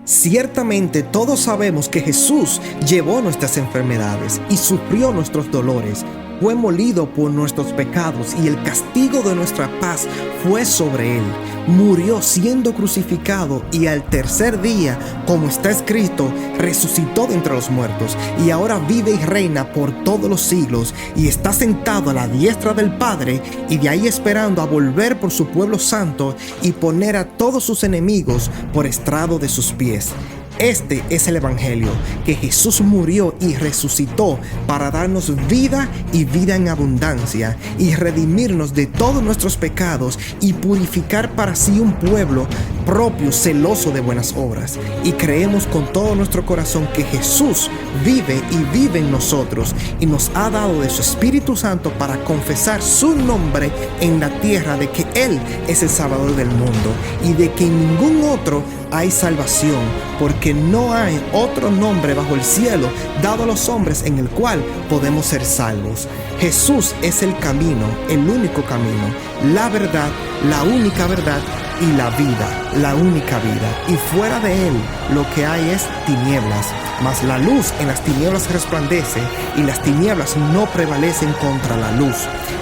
Ciertamente todos sabemos que Jesús llevó nuestras enfermedades y sufrió nuestros dolores. Fue molido por nuestros pecados y el castigo de nuestra paz fue sobre él. Murió siendo crucificado y al tercer día, como está escrito, resucitó de entre los muertos y ahora vive y reina por todos los siglos y está sentado a la diestra del Padre y de ahí esperando a volver por su pueblo santo y poner a todos sus enemigos por estrado de sus pies. Este es el Evangelio, que Jesús murió y resucitó para darnos vida y vida en abundancia y redimirnos de todos nuestros pecados y purificar para sí un pueblo propio, celoso de buenas obras. Y creemos con todo nuestro corazón que Jesús vive y vive en nosotros y nos ha dado de su Espíritu Santo para confesar su nombre en la tierra, de que Él es el Salvador del mundo y de que en ningún otro hay salvación, porque no hay otro nombre bajo el cielo dado a los hombres en el cual podemos ser salvos. Jesús es el camino, el único camino, la verdad, la única verdad y la vida, la única vida. Y fuera de Él lo que hay es tinieblas, mas la luz en las tinieblas resplandece y las tinieblas no prevalecen contra la luz.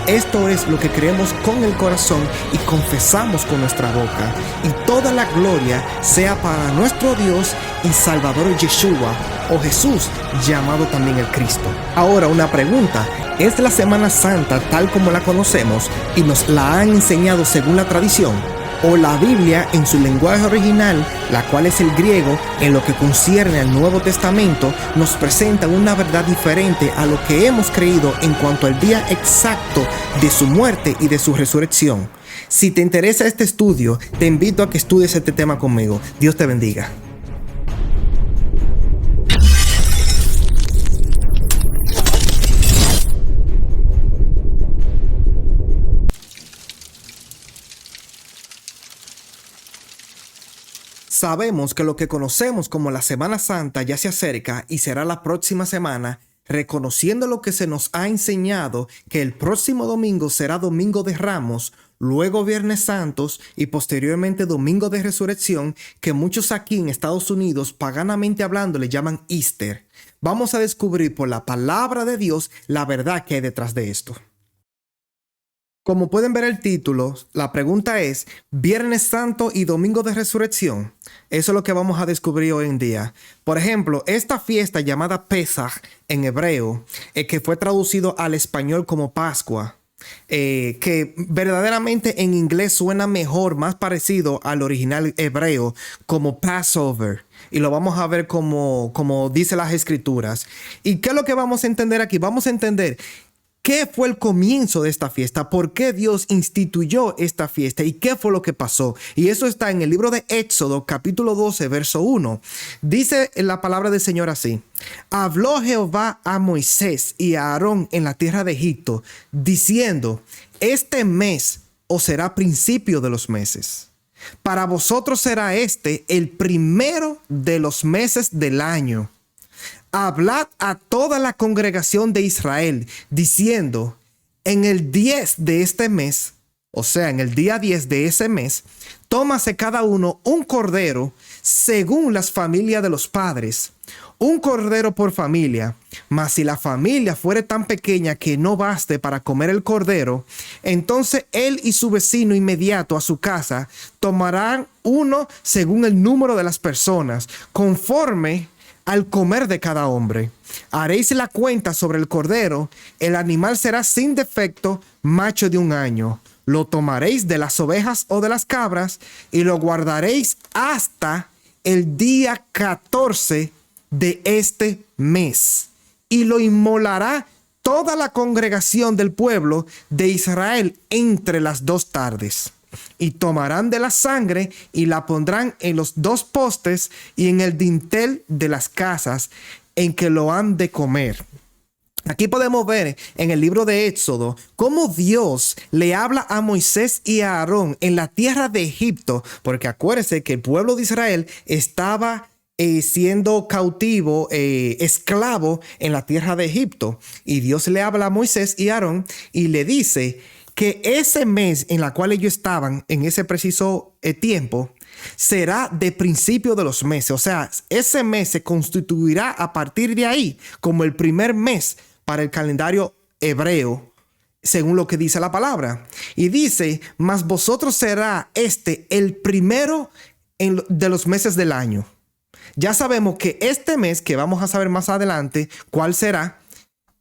Esto es lo que creemos con el corazón y confesamos con nuestra boca. Y toda la gloria sea para nuestro Dios y Salvador Yeshua, o Jesús, llamado también el Cristo. Ahora una pregunta: ¿es la Semana Santa tal como la conocemos y nos la han enseñado según la tradición? ¿O la Biblia en su lenguaje original, la cual es el griego, en lo que concierne al Nuevo Testamento, nos presenta una verdad diferente a lo que hemos creído en cuanto al día exacto de su muerte y de su resurrección? Si te interesa este estudio, te invito a que estudies este tema conmigo. Dios te bendiga. Sabemos que lo que conocemos como la Semana Santa ya se acerca y será la próxima semana, reconociendo lo que se nos ha enseñado, que el próximo domingo será Domingo de Ramos, luego Viernes Santos y posteriormente Domingo de Resurrección, que muchos aquí en Estados Unidos, paganamente hablando, le llaman Easter. Vamos a descubrir por la palabra de Dios la verdad que hay detrás de esto. Como pueden ver el título, la pregunta es: ¿Viernes Santo y Domingo de Resurrección? Eso es lo que vamos a descubrir hoy en día. Por ejemplo, esta fiesta llamada Pesaj en hebreo, que fue traducido al español como Pascua, que verdaderamente en inglés suena mejor, más parecido al original hebreo como Passover. Y lo vamos a ver como dice las escrituras. ¿Y qué es lo que vamos a entender aquí? Vamos a entender ¿qué fue el comienzo de esta fiesta? ¿Por qué Dios instituyó esta fiesta? ¿Y qué fue lo que pasó? Y eso está en el libro de Éxodo, capítulo 12, verso 1. Dice la palabra del Señor así: Habló Jehová a Moisés y a Aarón en la tierra de Egipto, diciendo: Este mes os será principio de los meses. Para vosotros será este el primero de los meses del año. Hablad a toda la congregación de Israel, diciendo: en el 10 de este mes, o sea, en el día 10 de ese mes, tómase cada uno un cordero según las familias de los padres, un cordero por familia. Mas si la familia fuere tan pequeña que no baste para comer el cordero, entonces él y su vecino inmediato a su casa tomarán uno según el número de las personas, conforme al comer de cada hombre. Haréis la cuenta sobre el cordero. El animal será sin defecto, macho de 1 año. Lo tomaréis de las ovejas o de las cabras y lo guardaréis hasta el día 14 de este mes. Y lo inmolará toda la congregación del pueblo de Israel entre las 2 tardes. Y tomarán de la sangre y la pondrán en los 2 postes y en el dintel de las casas en que lo han de comer. Aquí podemos ver en el libro de Éxodo cómo Dios le habla a Moisés y a Aarón en la tierra de Egipto, porque acuérdense que el pueblo de Israel estaba siendo cautivo, esclavo en la tierra de Egipto. Y Dios le habla a Moisés y a Aarón y le dice que ese mes en la cual ellos estaban en ese preciso tiempo será de principio de los meses. O sea, ese mes se constituirá a partir de ahí como el primer mes para el calendario hebreo, según lo que dice la palabra. Y dice, mas vosotros será el primero de los meses del año. Ya sabemos que este mes, que vamos a saber más adelante cuál será,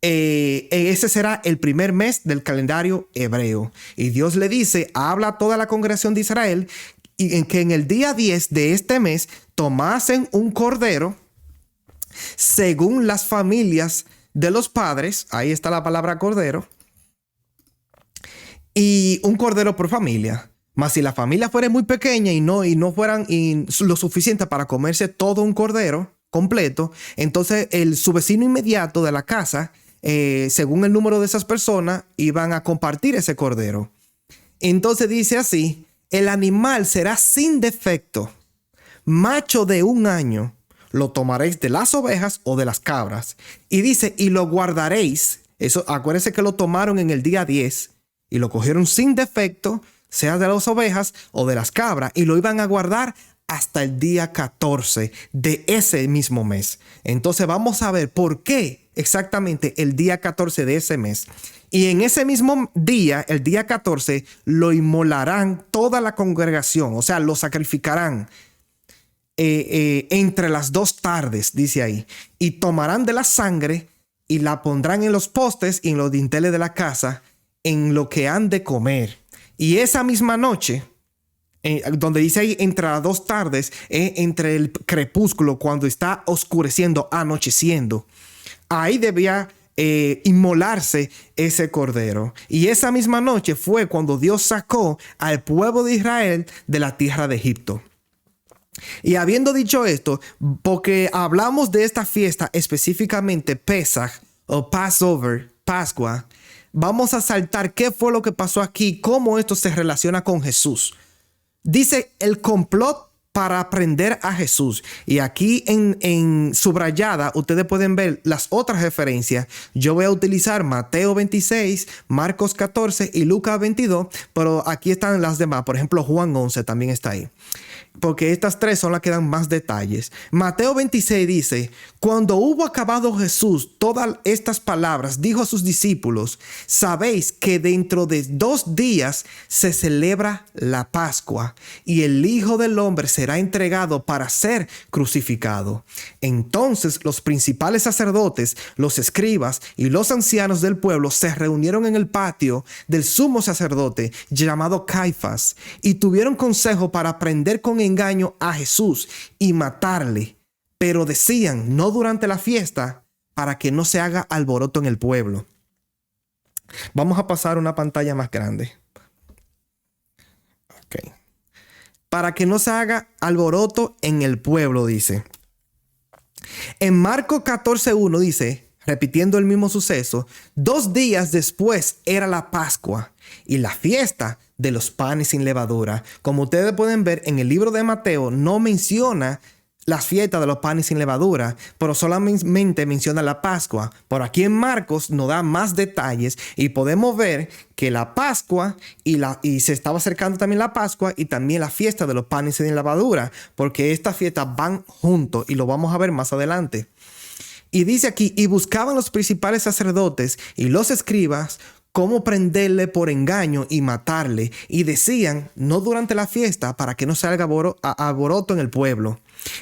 ese será el primer mes del calendario hebreo. Y Dios le dice, habla a toda la congregación de Israel, y en que en el día 10 de este mes tomasen un cordero según las familias de los padres. Ahí está la palabra cordero. Y un cordero por familia. Mas si la familia fuera muy pequeña y no fueran lo suficiente para comerse todo un cordero completo, entonces su vecino inmediato de la casa, según el número de esas personas, iban a compartir ese cordero. Entonces dice así, el animal será sin defecto, macho de 1 año, lo tomaréis de las ovejas o de las cabras. Y dice, y lo guardaréis. Eso, acuérdense que lo tomaron en el día 10 y lo cogieron sin defecto, sea de las ovejas o de las cabras, y lo iban a guardar hasta el día 14 de ese mismo mes. Entonces vamos a ver por qué exactamente el día 14 de ese mes. Y en ese mismo día, el día 14, lo inmolarán toda la congregación, o sea, lo sacrificarán entre las 2 tardes, dice ahí, y tomarán de la sangre y la pondrán en los postes y en los dinteles de la casa, en lo que han de comer. Y esa misma noche, donde dice ahí entre las 2 tardes, entre el crepúsculo, cuando está oscureciendo, anocheciendo, ahí debía inmolarse ese cordero. Y esa misma noche fue cuando Dios sacó al pueblo de Israel de la tierra de Egipto. Y habiendo dicho esto, porque hablamos de esta fiesta específicamente Pesach o Passover, Pascua, vamos a saltar qué fue lo que pasó aquí, cómo esto se relaciona con Jesús. Dice el complot para prender a Jesús. Y aquí en subrayada ustedes pueden ver las otras referencias. Yo voy a utilizar Mateo 26, Marcos 14 y Lucas 22, pero aquí están las demás. Por ejemplo, Juan 11 también está ahí, porque estas 3 son las que dan más detalles. Mateo 26 dice, cuando hubo acabado Jesús todas estas palabras, dijo a sus discípulos, sabéis que dentro de 2 días se celebra la Pascua y el Hijo del Hombre será entregado para ser crucificado. Entonces los principales sacerdotes, los escribas y los ancianos del pueblo se reunieron en el patio del sumo sacerdote llamado Caifás y tuvieron consejo para prender con engaño a Jesús y matarle, pero decían, no durante la fiesta, para que no se haga alboroto en el pueblo. Vamos a pasar una pantalla más grande. Ok. Para que no se haga alboroto en el pueblo, dice. En Marcos 14:1 dice, repitiendo el mismo suceso, 2 días después era la Pascua y la fiesta de los panes sin levadura. Como ustedes pueden ver, en el libro de Mateo no menciona las fiestas de los panes sin levadura, pero solamente menciona la Pascua. Por aquí en Marcos nos da más detalles y podemos ver que la Pascua y se estaba acercando también la Pascua y también la fiesta de los panes sin levadura, porque estas fiestas van juntos y lo vamos a ver más adelante. Y dice aquí, y buscaban los principales sacerdotes y los escribas cómo prenderle por engaño y matarle. Y decían, no durante la fiesta, para que no salga alboroto en el pueblo.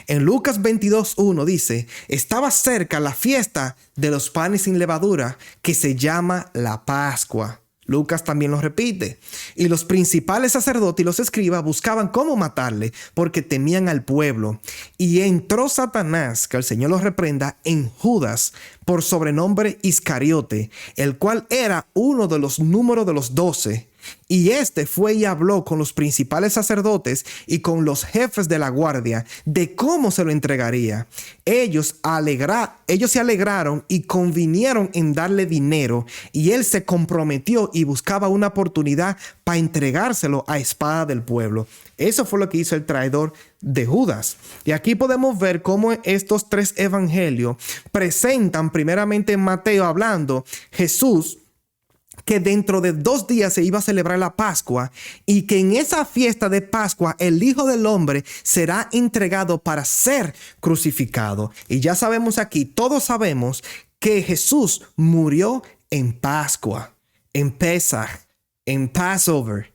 En Lucas 22:1 dice, estaba cerca la fiesta de los panes sin levadura, que se llama la Pascua. Lucas también lo repite. Y los principales sacerdotes y los escribas buscaban cómo matarle, porque temían al pueblo. Y entró Satanás, que el Señor los reprenda, en Judas, por sobrenombre Iscariote, el cual era uno de los números de los 12. Y este fue y habló con los principales sacerdotes y con los jefes de la guardia de cómo se lo entregaría. Ellos se alegraron y convinieron en darle dinero, y él se comprometió y buscaba una oportunidad para entregárselo a espada del pueblo. Eso fue lo que hizo el traidor de Judas. Y aquí podemos ver cómo estos 3 evangelios presentan primeramente en Mateo hablando Jesús que dentro de 2 días se iba a celebrar la Pascua y que en esa fiesta de Pascua el Hijo del Hombre será entregado para ser crucificado. Y ya sabemos aquí, todos sabemos que Jesús murió en Pascua, en Pesaj, en Passover.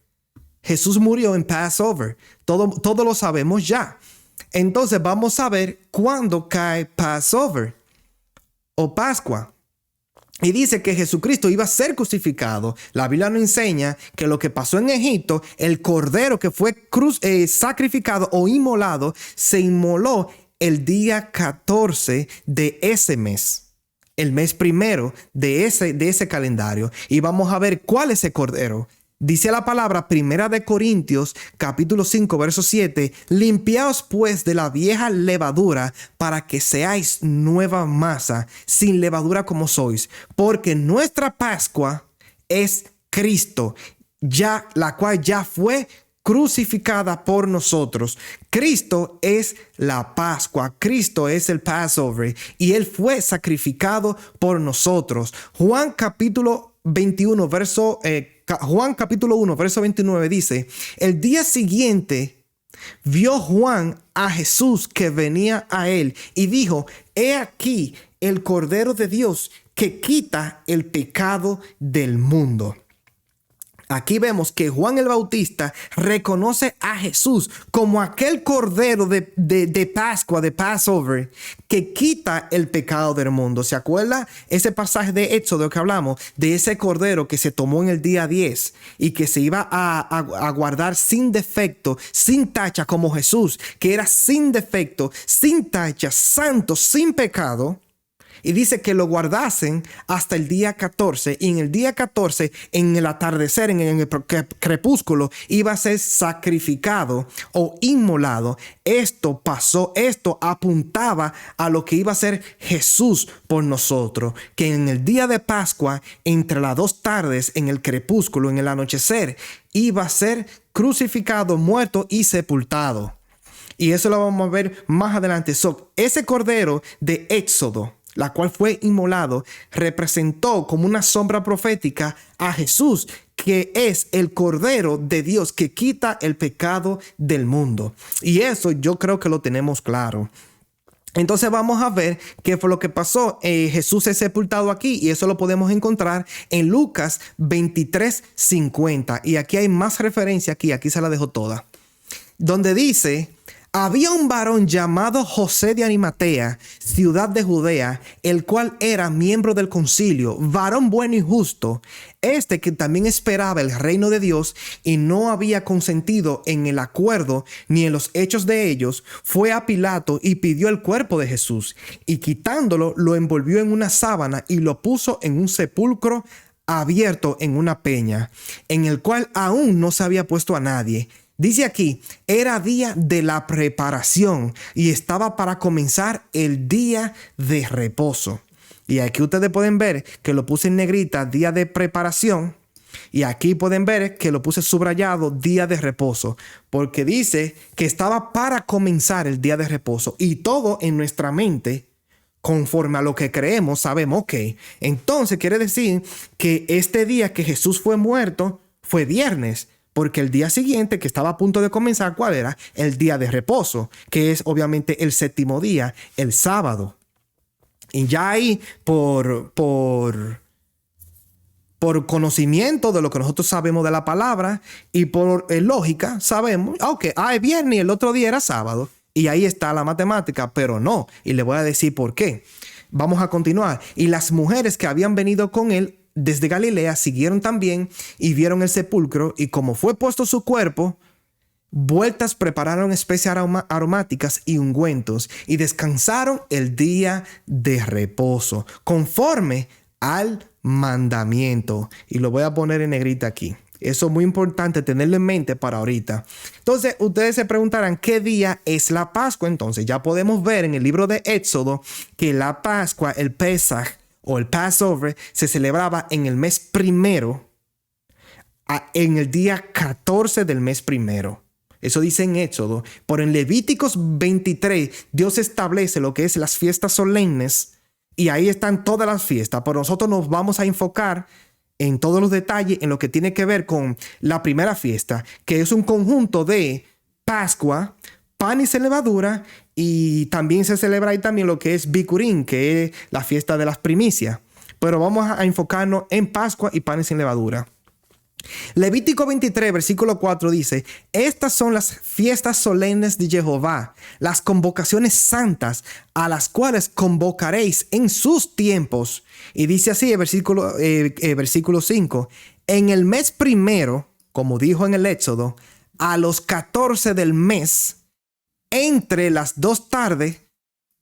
Jesús murió en Passover. Todo lo sabemos ya. Entonces vamos a ver cuándo cae Passover o Pascua. Y dice que Jesucristo iba a ser crucificado. La Biblia nos enseña que lo que pasó en Egipto, el cordero que fue sacrificado o inmolado, se inmoló el día 14 de ese mes. El mes primero de ese calendario. Y vamos a ver cuál es ese cordero. Dice la palabra, 1 Corintios, capítulo 5, verso 7, limpiaos pues de la vieja levadura para que seáis nueva masa, sin levadura como sois, porque nuestra Pascua es Cristo, ya la cual ya fue crucificada por nosotros. Cristo es la Pascua, Cristo es el Passover y Él fue sacrificado por nosotros. Juan capítulo 21, Juan capítulo 1, verso 29 dice, el día siguiente vio Juan a Jesús que venía a él y dijo, he aquí el Cordero de Dios que quita el pecado del mundo. Aquí vemos que Juan el Bautista reconoce a Jesús como aquel cordero de Pascua, de Passover, que quita el pecado del mundo. ¿Se acuerda ese pasaje de Éxodo que hablamos? De ese cordero que se tomó en el día 10 y que se iba a guardar sin defecto, sin tacha, como Jesús, que era sin defecto, sin tacha, santo, sin pecado. Y dice que lo guardasen hasta el día 14. Y en el día 14, en el atardecer, en el crepúsculo, iba a ser sacrificado o inmolado. Esto pasó, esto apuntaba a lo que iba a ser Jesús por nosotros. Que en el día de Pascua, entre las 2 tardes, en el crepúsculo, en el anochecer, iba a ser crucificado, muerto y sepultado. Y eso lo vamos a ver más adelante. Ese cordero de Éxodo, la cual fue inmolado, representó como una sombra profética a Jesús, que es el Cordero de Dios que quita el pecado del mundo. Y eso yo creo que lo tenemos claro. Entonces vamos a ver qué fue lo que pasó. Jesús es sepultado aquí y eso lo podemos encontrar en Lucas 23:50. Y aquí hay más referencia aquí se la dejo toda. Donde dice, había un varón llamado José de Arimatea, ciudad de Judea, el cual era miembro del concilio, varón bueno y justo, que también esperaba el reino de Dios y no había consentido en el acuerdo ni en los hechos de ellos, fue a Pilato y pidió el cuerpo de Jesús, y quitándolo lo envolvió en una sábana y lo puso en un sepulcro abierto en una peña, en el cual aún no se había puesto a nadie. Dice aquí, era día de la preparación y estaba para comenzar el día de reposo. Y aquí ustedes pueden ver que lo puse en negrita, día de preparación. Y aquí pueden ver que lo puse subrayado, día de reposo. Porque dice que estaba para comenzar el día de reposo. Y todo en nuestra mente, conforme a lo que creemos, sabemos, ok. Entonces quiere decir que este día que Jesús fue muerto fue viernes. Porque el día siguiente, que estaba a punto de comenzar, ¿cuál era? El día de reposo, que es obviamente el 7º día, el sábado. Y ya ahí, por conocimiento de lo que nosotros sabemos de la palabra y por lógica, sabemos, es viernes y el otro día era sábado. Y ahí está la matemática, pero no. Y le voy a decir por qué. Vamos a continuar. Y las mujeres que habían venido con él desde Galilea siguieron también y vieron el sepulcro, y como fue puesto su cuerpo, vueltas prepararon especias aromáticas y ungüentos y descansaron el día de reposo, conforme al mandamiento. Y lo voy a poner en negrita aquí. Eso es muy importante tenerlo en mente para ahorita. Entonces, ustedes se preguntarán, ¿qué día es la Pascua? Entonces, ya podemos ver en el libro de Éxodo que la Pascua, el Pesaj, o el Passover, se celebraba en el mes primero, en el día 14 del mes primero. Eso dice en Éxodo. Por en Levíticos 23, Dios establece lo que es las fiestas solemnes, y ahí están todas las fiestas. Pero nosotros nos vamos a enfocar en todos los detalles en lo que tiene que ver con la primera fiesta, que es un conjunto de Pascua, pan y sin levadura, y también se celebra ahí también lo que es Bikurim, que es la fiesta de las primicias. Pero vamos a enfocarnos en Pascua y pan y sin levadura. Levítico 23, versículo 4 dice: estas son las fiestas solemnes de Jehová, las convocaciones santas a las cuales convocaréis en sus tiempos. Y dice así el versículo 5: en el mes primero, como dijo en el Éxodo, a los 14 del mes, entre las 2 tardes,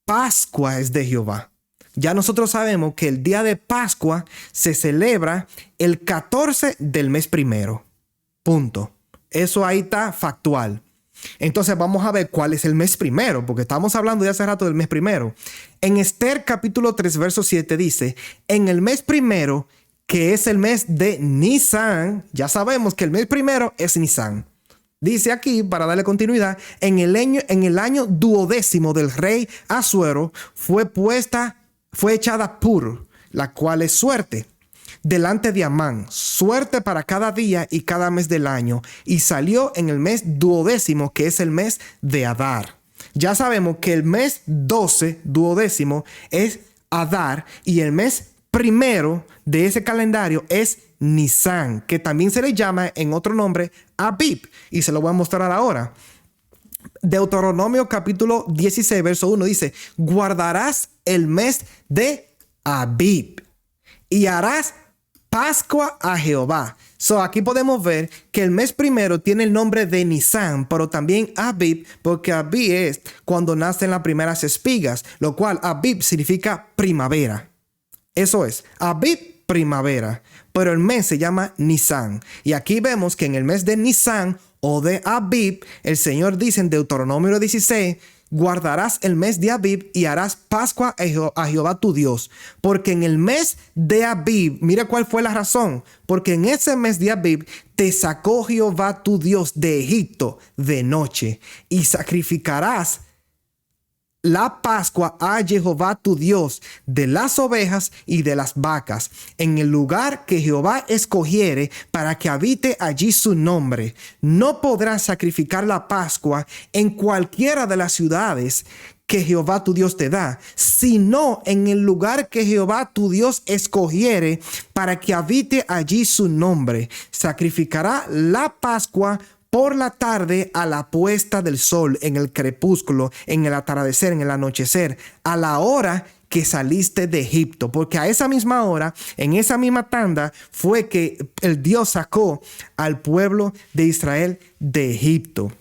Pascua es de Jehová. Ya nosotros sabemos que el día de Pascua se celebra el 14 del mes primero. Punto. Eso ahí está factual. Entonces vamos a ver cuál es el mes primero, porque estamos hablando de hace rato del mes primero. En Esther capítulo 3, verso 7 dice: en el mes primero, que es el mes de Nisan, ya sabemos que el mes primero es Nisan. Dice aquí, para darle continuidad, en el año duodécimo del rey Asuero fue echada Pur, la cual es suerte, delante de Amán, suerte para cada día y cada mes del año, y salió en el mes duodécimo, que es el mes de Adar. Ya sabemos que el mes 12, duodécimo, es Adar, y el mes primero de ese calendario es Nisan, que también se le llama en otro nombre Abib, y se lo voy a mostrar ahora. Deuteronomio capítulo 16, verso 1 dice: guardarás el mes de Abib y harás Pascua a Jehová. Aquí podemos ver que el mes primero tiene el nombre de Nisan, pero también Abib, porque Abib es cuando nacen las primeras espigas, lo cual Abib significa primavera. Eso es, Abib, primavera, pero el mes se llama Nisan. Y aquí vemos que en el mes de Nisan o de Abib, el Señor dice en Deuteronomio 16: guardarás el mes de Abib y harás Pascua a Jehová tu Dios. Porque en el mes de Abib, mira cuál fue la razón. Porque en ese mes de Abib te sacó Jehová tu Dios de Egipto de noche, y sacrificarás la Pascua a Jehová tu Dios de las ovejas y de las vacas, en el lugar que Jehová escogiere para que habite allí su nombre. No podrás sacrificar la Pascua en cualquiera de las ciudades que Jehová tu Dios te da, sino en el lugar que Jehová tu Dios escogiere para que habite allí su nombre. Sacrificará la Pascua por la tarde, a la puesta del sol, en el crepúsculo, en el atardecer, en el anochecer, a la hora que saliste de Egipto, porque a esa misma hora, en esa misma tanda, fue que el Dios sacó al pueblo de Israel de Egipto.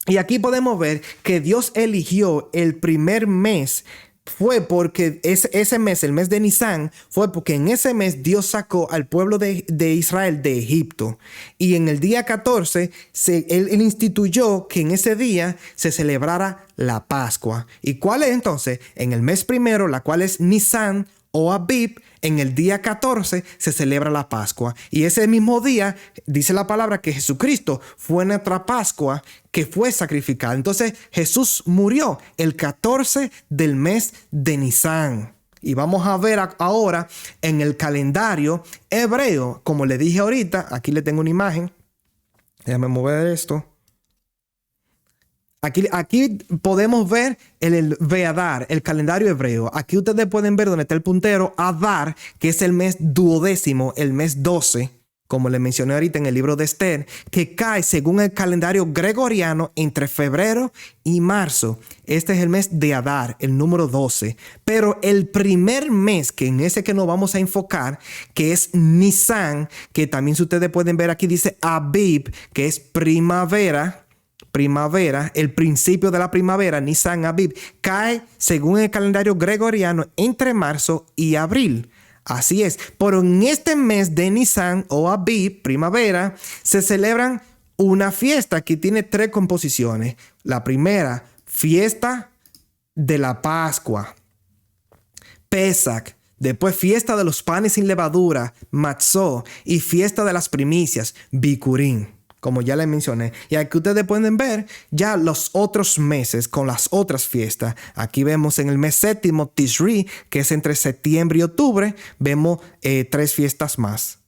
Y aquí podemos ver que Dios eligió el primer mes. Fue porque ese mes, el mes de Nisan, fue porque en ese mes Dios sacó al pueblo de Israel de Egipto. Y en el día 14, él instituyó que en ese día se celebrara la Pascua. ¿Y cuál es entonces? En el mes primero, la cual es Nisan o Abib, en el día 14 se celebra la Pascua. Y ese mismo día dice la palabra que Jesucristo fue nuestra Pascua, que fue sacrificada. Entonces Jesús murió el 14 del mes de Nisan. Y vamos a ver ahora en el calendario hebreo, como le dije ahorita, aquí le tengo una imagen. Déjame mover esto. Aquí podemos ver el Veadar, el calendario hebreo. Aquí ustedes pueden ver donde está el puntero Adar, que es el mes duodécimo, el mes 12, como le mencioné ahorita en el libro de Esther, que cae según el calendario gregoriano entre febrero y marzo. Este es el mes de Adar, el número 12. Pero el primer mes, que en ese que nos vamos a enfocar, que es Nisan, que también si ustedes pueden ver aquí dice Abib, que es primavera, el principio de la primavera, Nisan Abib, cae según el calendario gregoriano entre marzo y abril. Así es, pero en este mes de Nisan o Abib, primavera, se celebran una fiesta que tiene 3 composiciones. La primera, fiesta de la Pascua, Pesach. Después, fiesta de los panes sin levadura, Matzó, y fiesta de las primicias, Bikurim, como ya les mencioné. Y aquí ustedes pueden ver ya los otros meses con las otras fiestas. Aquí vemos en el mes séptimo, Tishri, que es entre septiembre y octubre, vemos 3 fiestas más.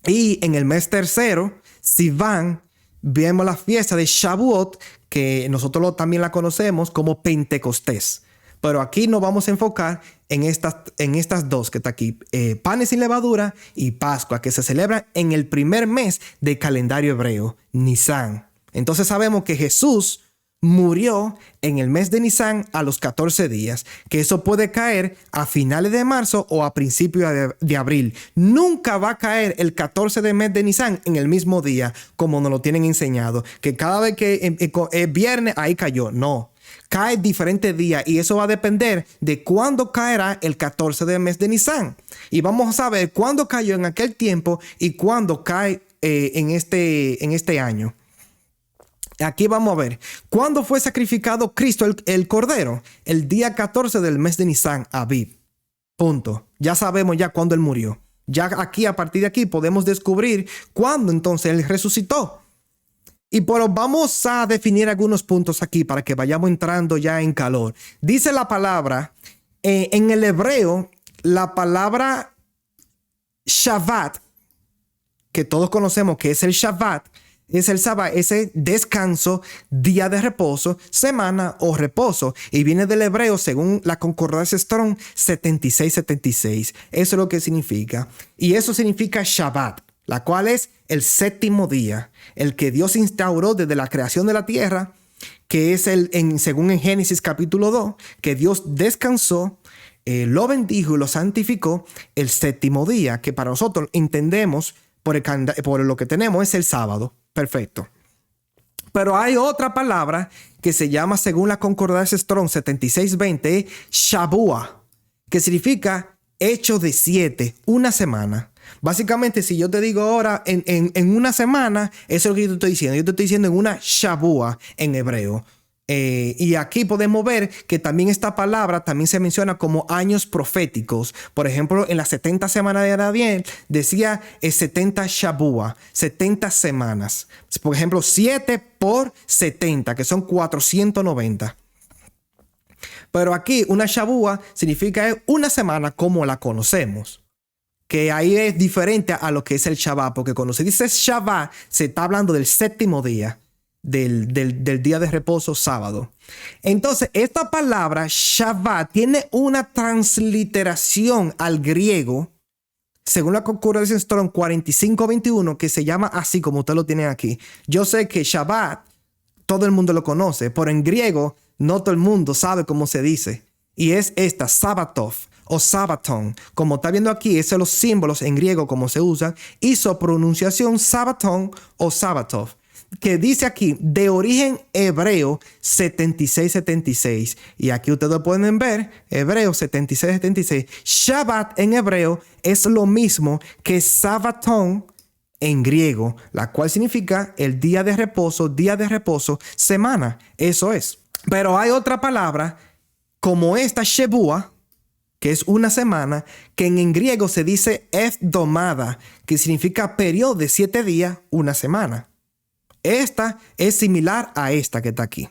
Y en el mes tercero, Sivan, vemos la fiesta de Shavuot, que nosotros también la conocemos como Pentecostés. Pero aquí nos vamos a enfocar en estas dos que está aquí. Panes sin levadura y Pascua, que se celebran en el primer mes del calendario hebreo, Nisan. Entonces sabemos que Jesús murió en el mes de Nisan a los 14 días, que eso puede caer a finales de marzo o a principios de abril. Nunca va a caer el 14 del mes de Nisan en el mismo día, como nos lo tienen enseñado, que cada vez que es viernes, ahí cayó. No, cae diferentes días y eso va a depender de cuándo caerá el 14 del mes de Nisan. Y vamos a saber cuándo cayó en aquel tiempo y cuándo cae en este año. Aquí vamos a ver, ¿cuándo fue sacrificado Cristo el Cordero? El día 14 del mes de Nisan, Aviv. Punto. Ya sabemos ya cuándo Él murió. Ya aquí, a partir de aquí, podemos descubrir cuándo entonces Él resucitó. Y pero vamos a definir algunos puntos aquí para que vayamos entrando ya en calor. Dice la palabra, en el hebreo, la palabra Shabbat, que todos conocemos que es el Shabbat, es el Sabbat, ese descanso, día de reposo, semana o reposo. Y viene del hebreo, según la concordancia Strong, 7676. Eso es lo que significa. Y eso significa Shabbat, la cual es el séptimo día, el que Dios instauró desde la creación de la tierra, que es según en Génesis capítulo 2, que Dios descansó, lo bendijo y lo santificó el séptimo día, que para nosotros entendemos por lo que tenemos es el sábado. Perfecto. Pero hay otra palabra que se llama, según la concordancia Strong 7620, Shabua, que significa hecho de 7, una semana. Básicamente, si yo te digo ahora en una semana, eso es lo que yo te estoy diciendo. Yo te estoy diciendo en una Shabua en hebreo. Y aquí podemos ver que también esta palabra también se menciona como años proféticos. Por ejemplo, en las 70 semanas de Daniel decía 70 Shabua, 70 semanas. Por ejemplo, 7 por 70, que son 490. Pero aquí una Shabua significa una semana como la conocemos. Que ahí es diferente a lo que es el Shabbat, porque cuando se dice Shabbat, se está hablando del séptimo día. Del día de reposo, sábado. Entonces, esta palabra Shabbat tiene una transliteración al griego, según la concordancia Strong 4521, que se llama así como ustedes lo tienen aquí. Yo sé que Shabbat todo el mundo lo conoce, pero en griego no todo el mundo sabe cómo se dice. Y es esta, Sabatov o Sabaton. Como está viendo aquí, esos son los símbolos en griego como se usan, y su pronunciación Sabaton o Sabatov, que dice aquí de origen hebreo 7676. Y aquí ustedes pueden ver hebreo 7676. Shabbat en hebreo es lo mismo que Sabaton en griego, la cual significa el día de reposo, semana. Eso es. Pero hay otra palabra como esta Shebua, que es una semana, que en griego se dice Evdomada, que significa periodo de 7 días, una semana. Esta es similar a esta que está aquí.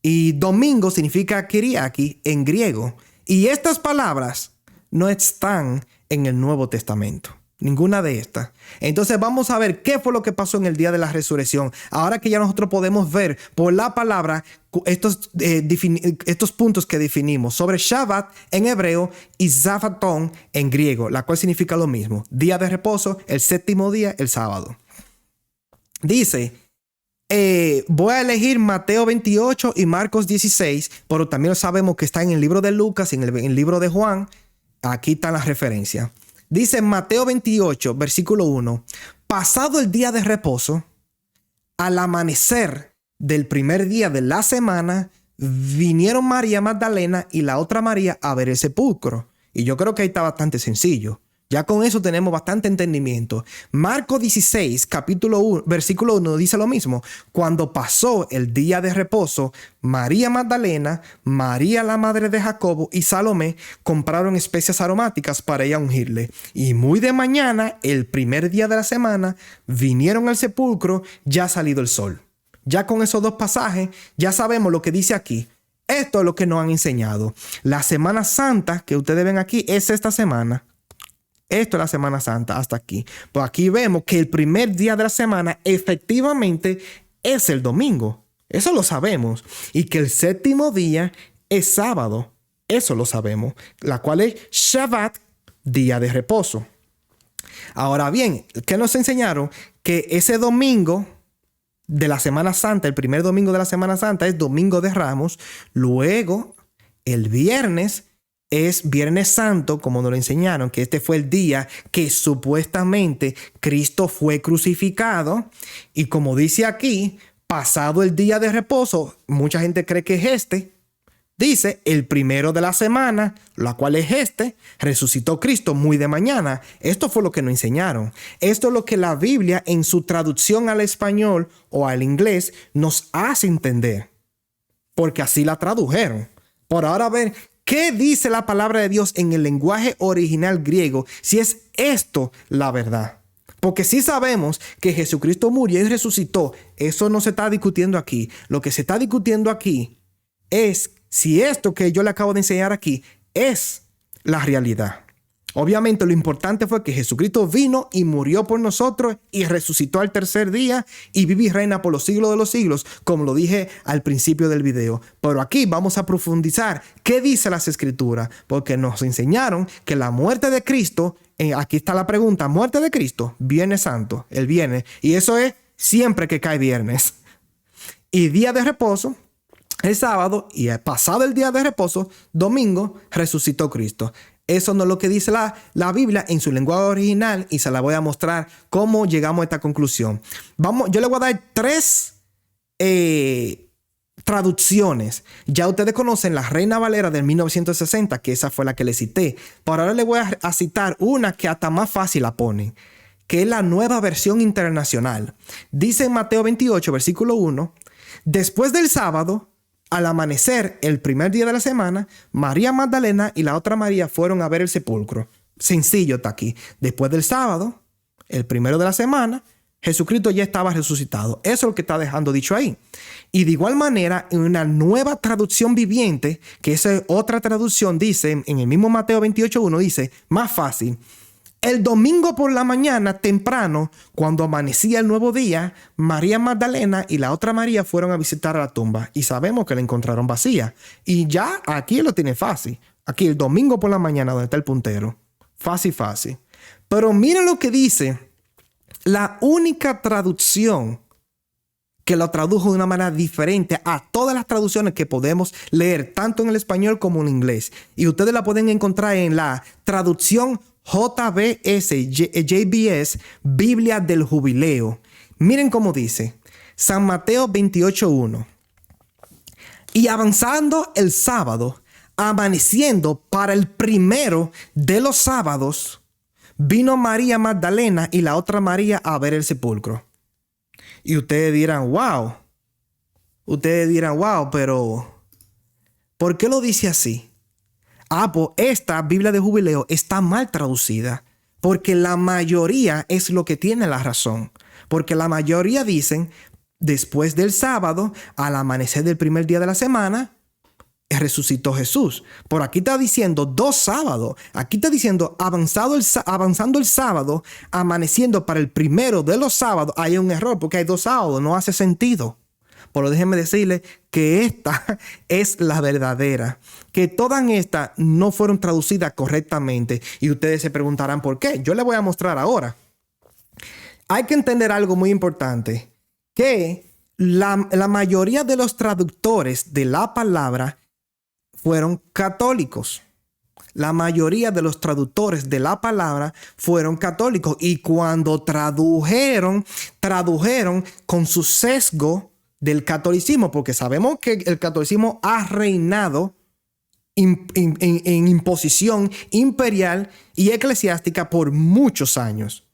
Y domingo significa Kyriaki en griego. Y estas palabras no están en el Nuevo Testamento. Ninguna de estas. Entonces vamos a ver qué fue lo que pasó en el día de la resurrección. Ahora que ya nosotros podemos ver por la palabra estos puntos que definimos sobre Shabbat en hebreo y Zafatón en griego, la cual significa lo mismo. Día de reposo, el séptimo día, el sábado. Dice... voy a elegir Mateo 28 y Marcos 16, pero también sabemos que está en el libro de Lucas y en el libro de Juan. Aquí está la referencia. Dice Mateo 28, versículo 1. Pasado el día de reposo, al amanecer del primer día de la semana, vinieron María Magdalena y la otra María a ver el sepulcro. Y yo creo que ahí está bastante sencillo. Ya con eso tenemos bastante entendimiento. Marcos 16, capítulo 1, versículo 1 dice lo mismo. Cuando pasó el día de reposo, María Magdalena, María la madre de Jacobo y Salomé compraron especias aromáticas para ella ungirle. Y muy de mañana, el primer día de la semana, vinieron al sepulcro ya salido el sol. Ya con esos dos pasajes, ya sabemos lo que dice aquí. Esto es lo que nos han enseñado. La Semana Santa que ustedes ven aquí es esta semana. Esto es la Semana Santa hasta aquí. Pues aquí vemos que el primer día de la semana efectivamente es el domingo. Eso lo sabemos. Y que el séptimo día es sábado. Eso lo sabemos. La cual es Shabbat, día de reposo. Ahora bien, ¿qué nos enseñaron? Que ese domingo de la Semana Santa, el primer domingo de la Semana Santa es Domingo de Ramos. Luego, el viernes es Viernes Santo, como nos lo enseñaron, que este fue el día que supuestamente Cristo fue crucificado. Y como dice aquí, pasado el día de reposo, mucha gente cree que es este. Dice, el primero de la semana, la cual es este, resucitó Cristo muy de mañana. Esto fue lo que nos enseñaron. Esto es lo que la Biblia en su traducción al español o al inglés nos hace entender. Porque así la tradujeron. Por ahora ver qué dice la palabra de Dios en el lenguaje original griego, si es esto la verdad. Porque sí sabemos que Jesucristo murió y resucitó. Eso no se está discutiendo aquí. Lo que se está discutiendo aquí es si esto que yo le acabo de enseñar aquí es la realidad. Obviamente lo importante fue que Jesucristo vino y murió por nosotros y resucitó al tercer día y vive y reina por los siglos de los siglos, como lo dije al principio del video. Pero aquí vamos a profundizar qué dice las Escrituras, porque nos enseñaron que la muerte de Cristo, aquí está la pregunta, muerte de Cristo, Viernes Santo, el viernes, y eso es siempre que cae viernes. Y día de reposo, el sábado, y pasado el día de reposo, domingo, resucitó Cristo. Eso no es lo que dice la Biblia en su lenguaje original y se la voy a mostrar cómo llegamos a esta conclusión. Yo le voy a dar 3 traducciones. Ya ustedes conocen la Reina Valera del 1960, que esa fue la que le cité. Por ahora le voy a citar una que hasta más fácil la pone, que es la Nueva Versión Internacional. Dice en Mateo 28, versículo 1, después del sábado, al amanecer, el primer día de la semana, María Magdalena y la otra María fueron a ver el sepulcro. Sencillo está aquí. Después del sábado, el primero de la semana, Jesucristo ya estaba resucitado. Eso es lo que está dejando dicho ahí. Y de igual manera, en una nueva traducción viviente, que esa otra traducción dice, en el mismo Mateo 28:1, dice, más fácil. El domingo por la mañana, temprano, cuando amanecía el nuevo día, María Magdalena y la otra María fueron a visitar a la tumba y sabemos que la encontraron vacía. Y ya aquí lo tiene fácil. Aquí el domingo por la mañana donde está el puntero. Fácil, fácil. Pero miren lo que dice la única traducción que lo tradujo de una manera diferente a todas las traducciones que podemos leer, tanto en el español como en inglés. Y ustedes la pueden encontrar en la traducción JBS, Biblia del Jubileo. Miren cómo dice. San Mateo 28:1. Y avanzando el sábado, amaneciendo para el primero de los sábados, vino María Magdalena y la otra María a ver el sepulcro. Y ustedes dirán, wow. Pero ¿por qué lo dice así? Pues esta Biblia de Jubileo está mal traducida, porque la mayoría es lo que tiene la razón. Porque la mayoría dicen, después del sábado, al amanecer del primer día de la semana, resucitó Jesús. Por aquí está diciendo 2 sábados. Aquí está diciendo avanzando el sábado, amaneciendo para el primero de los sábados. Hay un error porque hay 2 sábados. No hace sentido. Pero déjenme decirles que esta es la verdadera. Que todas estas no fueron traducidas correctamente. Y ustedes se preguntarán por qué. Yo les voy a mostrar ahora. Hay que entender algo muy importante. Que la mayoría de los traductores de la palabra fueron católicos. La mayoría de los traductores de la palabra fueron católicos. Y cuando tradujeron con su sesgo del catolicismo, porque sabemos que el catolicismo ha reinado en imposición imperial y eclesiástica por muchos años,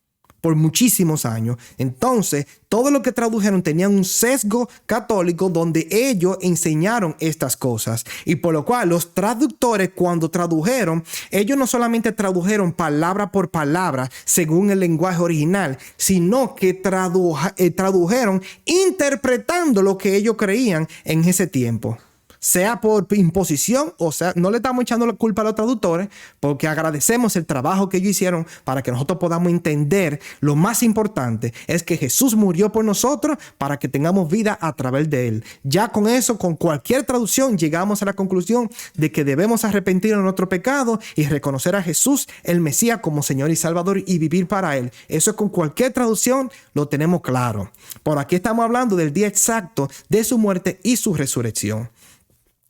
por muchísimos años. Entonces, todo lo que tradujeron tenían un sesgo católico donde ellos enseñaron estas cosas. Y por lo cual los traductores, cuando tradujeron, ellos no solamente tradujeron palabra por palabra según el lenguaje original, sino que tradujeron interpretando lo que ellos creían en ese tiempo. sea por imposición, o sea, no le estamos echando la culpa a los traductores, porque agradecemos el trabajo que ellos hicieron para que nosotros podamos entender. Lo más importante es que Jesús murió por nosotros para que tengamos vida a través de él. Ya con eso, con cualquier traducción, llegamos a la conclusión de que debemos arrepentirnos de nuestro pecado y reconocer a Jesús, el Mesías, como Señor y Salvador y vivir para él. Eso con cualquier traducción lo tenemos claro. Por aquí estamos hablando del día exacto de su muerte y su resurrección.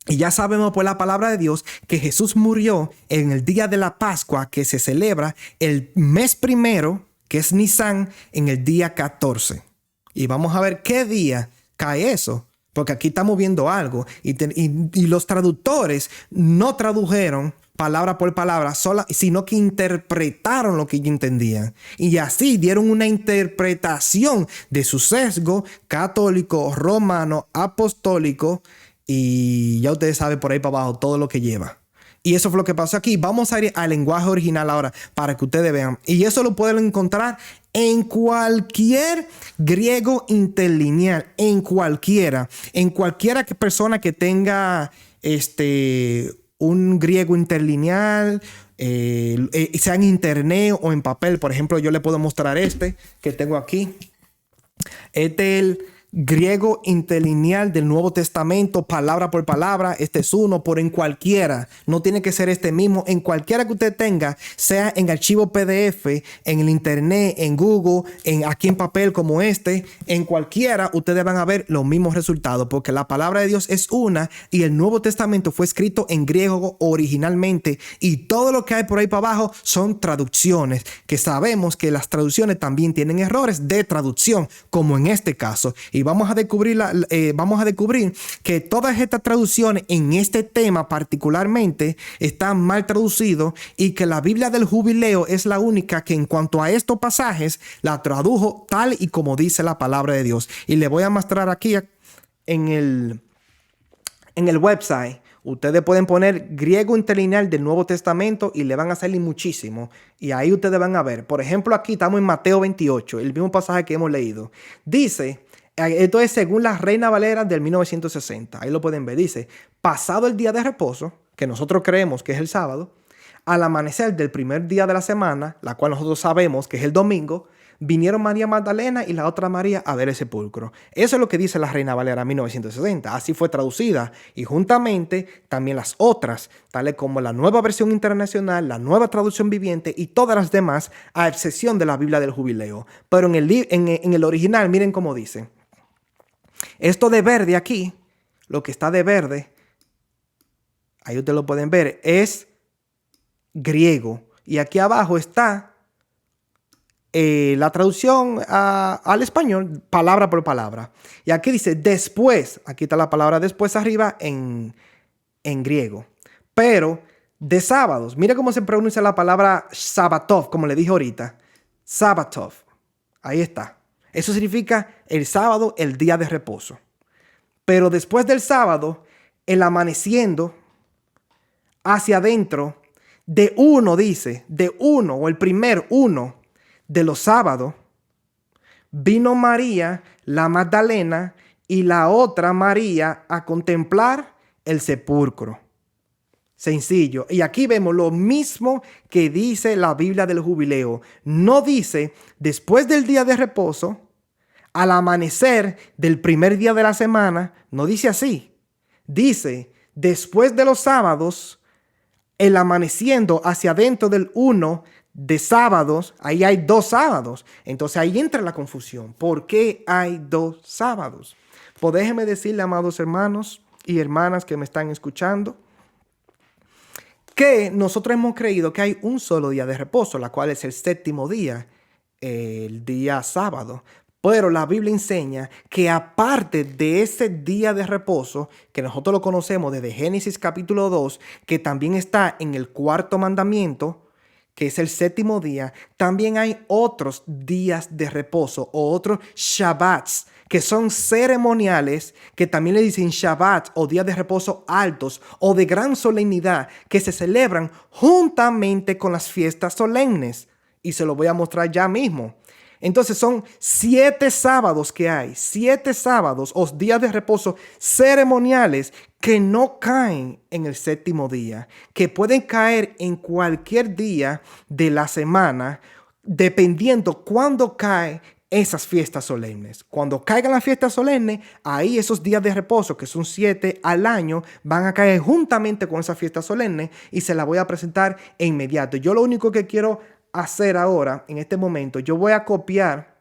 Y ya sabemos por la palabra de Dios que Jesús murió en el día de la Pascua, que se celebra el mes primero, que es Nisan, en el día 14. Y vamos a ver qué día cae eso, porque aquí estamos viendo algo. Y los traductores no tradujeron palabra por palabra, sino que interpretaron lo que ellos entendían. Y así dieron una interpretación de su sesgo católico, romano, apostólico, y ya ustedes saben por ahí para abajo todo lo que lleva. Y eso fue lo que pasó aquí. Vamos a ir al lenguaje original ahora para que ustedes vean. Y eso lo pueden encontrar en cualquier griego interlineal, en cualquiera persona que tenga un griego interlineal, sea en internet o en papel. Por ejemplo, yo le puedo mostrar que tengo aquí. Este es el griego interlineal del Nuevo Testamento, palabra por palabra. Este es uno, pero en cualquiera, no tiene que ser este mismo, en cualquiera que usted tenga, sea en archivo PDF, en el internet, en Google, aquí en papel como en cualquiera, ustedes van a ver los mismos resultados, porque la palabra de Dios es una y el Nuevo Testamento fue escrito en griego originalmente, y todo lo que hay por ahí para abajo son traducciones, que sabemos que las traducciones también tienen errores de traducción, como en este caso. Y vamos a descubrir que todas estas traducciones en este tema particularmente están mal traducidos, y que la Biblia del Jubileo es la única que en cuanto a estos pasajes la tradujo tal y como dice la palabra de Dios. Y le voy a mostrar aquí en el website. Ustedes pueden poner griego interlineal del Nuevo Testamento y le van a salir muchísimo. Y ahí ustedes van a ver. Por ejemplo, aquí estamos en Mateo 28, el mismo pasaje que hemos leído. Dice, esto es según la Reina Valera del 1960. Ahí lo pueden ver. Dice, pasado el día de reposo, que nosotros creemos que es el sábado, al amanecer del primer día de la semana, la cual nosotros sabemos que es el domingo, vinieron María Magdalena y la otra María a ver el sepulcro. Eso es lo que dice la Reina Valera 1960. Así fue traducida. Y juntamente también las otras, tales como la Nueva Versión Internacional, la Nueva Traducción Viviente y todas las demás, a excepción de la Biblia del Jubileo. Pero en el original, miren cómo dice. Esto de verde aquí, lo que está de verde, ahí ustedes lo pueden ver, es griego. Y aquí abajo está la traducción al español, palabra por palabra. Y aquí dice después, aquí está la palabra después arriba en griego. Pero de sábados, mira cómo se pronuncia la palabra Sabatov, como le dije ahorita. Sabatov, ahí está. Eso significa el sábado, el día de reposo. Pero después del sábado, el amaneciendo hacia adentro, de uno o el primer uno de los sábados, vino María, la Magdalena, y la otra María a contemplar el sepulcro. Sencillo. Y aquí vemos lo mismo que dice la Biblia del Jubileo. No dice después del día de reposo, al amanecer del primer día de la semana. No dice así. Dice después de los sábados, el amaneciendo hacia adentro del uno de sábados. Ahí hay dos sábados. Entonces ahí entra la confusión. ¿Por qué hay dos sábados? Pues déjenme decirle, amados hermanos y hermanas que me están escuchando, que nosotros hemos creído que hay un solo día de reposo, la cual es el séptimo día, el día sábado. Pero la Biblia enseña que aparte de ese día de reposo, que nosotros lo conocemos desde Génesis capítulo 2, que también está en el cuarto mandamiento, que es el séptimo día, también hay otros días de reposo o otros Shabbats, que son ceremoniales, que también le dicen Shabbat o días de reposo altos o de gran solemnidad, que se celebran juntamente con las fiestas solemnes. Y se lo voy a mostrar ya mismo. Entonces son 7 sábados que hay, 7 sábados o días de reposo ceremoniales que no caen en el séptimo día, que pueden caer en cualquier día de la semana, dependiendo cuándo cae esas fiestas solemnes. Cuando caigan las fiestas solemnes, ahí esos días de reposo, que son 7 al año, van a caer juntamente con esas fiestas solemnes y se las voy a presentar de inmediato. Yo lo único que quiero hacer ahora, en este momento, yo voy a copiar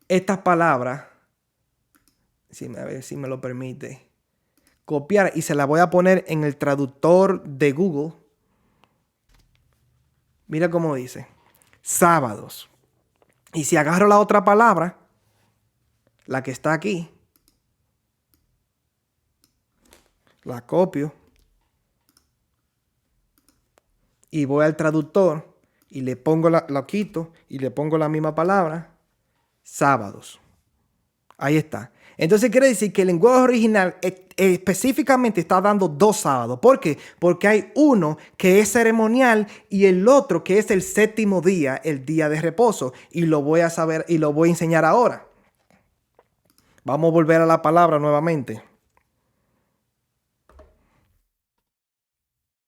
estas palabras, a ver si me lo permite, copiar y se las voy a poner en el traductor de Google. Mira cómo dice, sábados. Y si agarro la otra palabra, la que está aquí, la copio y voy al traductor y le pongo lo quito y le pongo la misma palabra, sábados. Ahí está. Entonces quiere decir que el lenguaje original específicamente está dando 2 sábados. ¿Por qué? Porque hay uno que es ceremonial y el otro que es el séptimo día, el día de reposo. Y lo voy a saber y lo voy a enseñar ahora. Vamos a volver a la palabra nuevamente.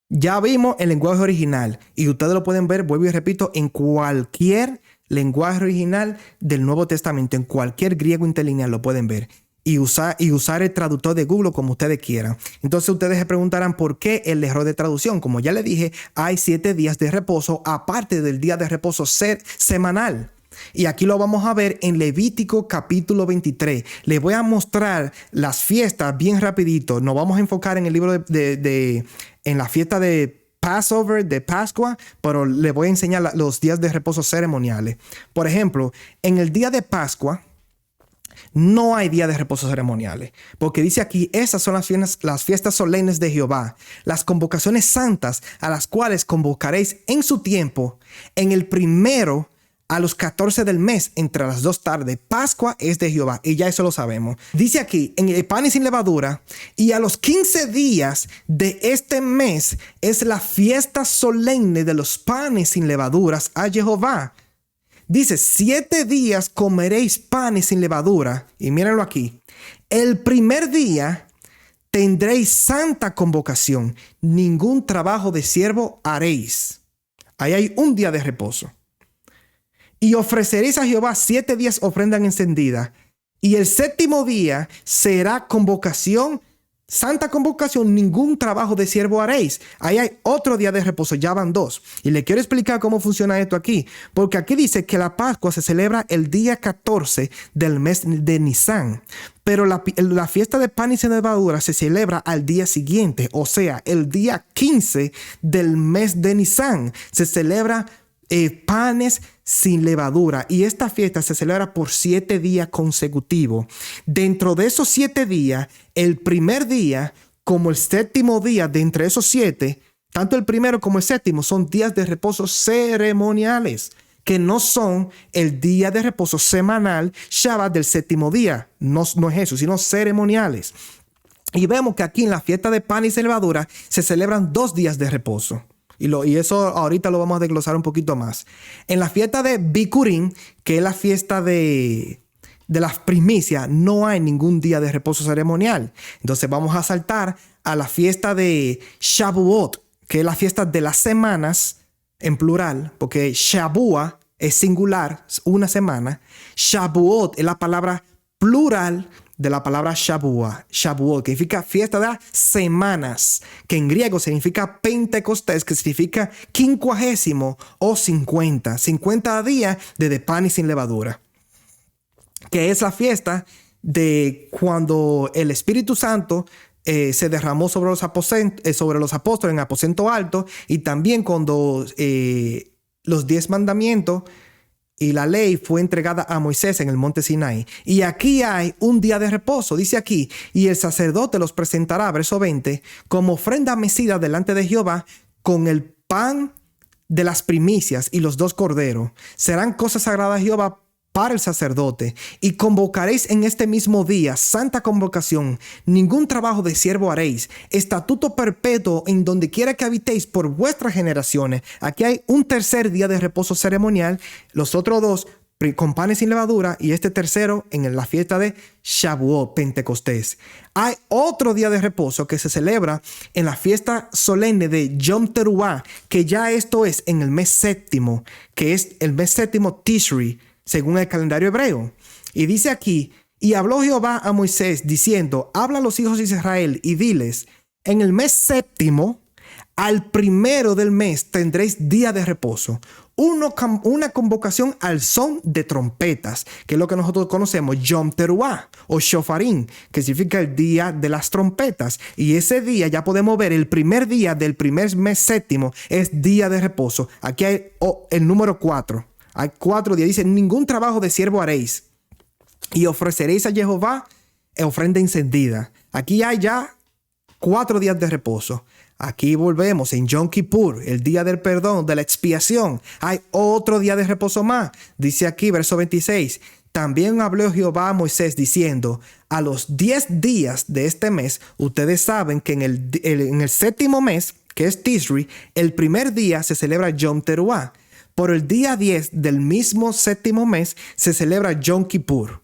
Ya vimos el lenguaje original y ustedes lo pueden ver, vuelvo y repito, en cualquier lenguaje original del Nuevo Testamento, en cualquier griego interlineal lo pueden ver y usar el traductor de Google como ustedes quieran. Entonces ustedes se preguntarán por qué el error de traducción. Como ya les dije, hay 7 días de reposo aparte del día de reposo semanal. Y aquí lo vamos a ver en Levítico capítulo 23. Les voy a mostrar las fiestas bien rapidito. Nos vamos a enfocar en el libro en la fiesta de Passover, de Pascua, pero les voy a enseñar los días de reposo ceremoniales. Por ejemplo, en el día de Pascua no hay día de reposo ceremoniales, porque dice aquí, esas son las fiestas solemnes de Jehová, las convocaciones santas a las cuales convocaréis en su tiempo, en el primero a los 14 del mes, entre las 2 tardes. Pascua es de Jehová, y ya eso lo sabemos. Dice aquí, en el pan y sin levadura, y a los 15 días de este mes es la fiesta solemne de los panes sin levaduras a Jehová. Dice, 7 días comeréis panes sin levadura. Y mírenlo aquí. El primer día tendréis santa convocación. Ningún trabajo de siervo haréis. Ahí hay un día de reposo. Y ofreceréis a Jehová 7 días ofrenda encendida. Y el séptimo día será convocación, santa convocación, ningún trabajo de siervo haréis. Ahí hay otro día de reposo, ya van 2. Y le quiero explicar cómo funciona esto aquí. Porque aquí dice que la Pascua se celebra el día 14 del mes de Nisan. Pero la fiesta de pan y sin levadura se celebra al día siguiente. O sea, el día 15 del mes de Nisan se celebra panes sin levadura, y esta fiesta se celebra por 7 días consecutivos. Dentro de esos 7 días, el primer día como el séptimo día de entre esos 7, tanto el primero como el séptimo son días de reposo ceremoniales, que no son el día de reposo semanal Shabbat del séptimo día. No es eso, sino ceremoniales. Y vemos que aquí en la fiesta de pan y sin levadura se celebran 2 días de reposo. Y eso ahorita lo vamos a desglosar un poquito más. En la fiesta de Bikurim, que es la fiesta de las primicias, no hay ningún día de reposo ceremonial. Entonces vamos a saltar a la fiesta de Shavuot, que es la fiesta de las semanas, en plural, porque Shavua es singular, una semana. Shavuot es la palabra plural de la palabra Shavuot, que significa fiesta de las semanas, que en griego significa Pentecostés, que significa 50 o 50 días de pan y sin levadura, que es la fiesta de cuando el Espíritu Santo se derramó sobre los apóstoles en aposento alto, y también cuando los 10 mandamientos y la ley fue entregada a Moisés en el monte Sinai. Y aquí hay un día de reposo. Dice aquí, y el sacerdote los presentará, verso 20, como ofrenda mecida delante de Jehová con el pan de las primicias y los 2 corderos. Serán cosas sagradas a Jehová para el sacerdote, y convocaréis en este mismo día santa convocación. Ningún trabajo de siervo haréis. Estatuto perpetuo en donde quiera que habitéis por vuestras generaciones. Aquí hay un tercer día de reposo ceremonial. Los otros 2 con panes sin levadura, y este tercero en la fiesta de Shavuot, Pentecostés. Hay otro día de reposo que se celebra en la fiesta solemne de Yom Teruah, que ya esto es en el mes séptimo, que es el mes séptimo Tishri, según el calendario hebreo. Y dice aquí: y habló Jehová a Moisés diciendo, habla a los hijos de Israel y diles, en el mes séptimo, al primero del mes tendréis día de reposo, una convocación al son de trompetas, que es lo que nosotros conocemos, Yom Teruah o Shofarim, que significa el día de las trompetas. Y ese día ya podemos ver, el primer día del primer mes séptimo es día de reposo. Aquí hay el número 4. Hay 4 días. Dice, ningún trabajo de siervo haréis y ofreceréis a Jehová ofrenda encendida. Aquí hay ya 4 días de reposo. Aquí volvemos en Yom Kippur, el día del perdón, de la expiación. Hay otro día de reposo más. Dice aquí, verso 26. También habló Jehová a Moisés diciendo, a los 10 días de este mes, ustedes saben que en el séptimo mes, que es Tishri, el primer día se celebra Yom Teruah. Por el día 10 del mismo séptimo mes se celebra Yom Kippur.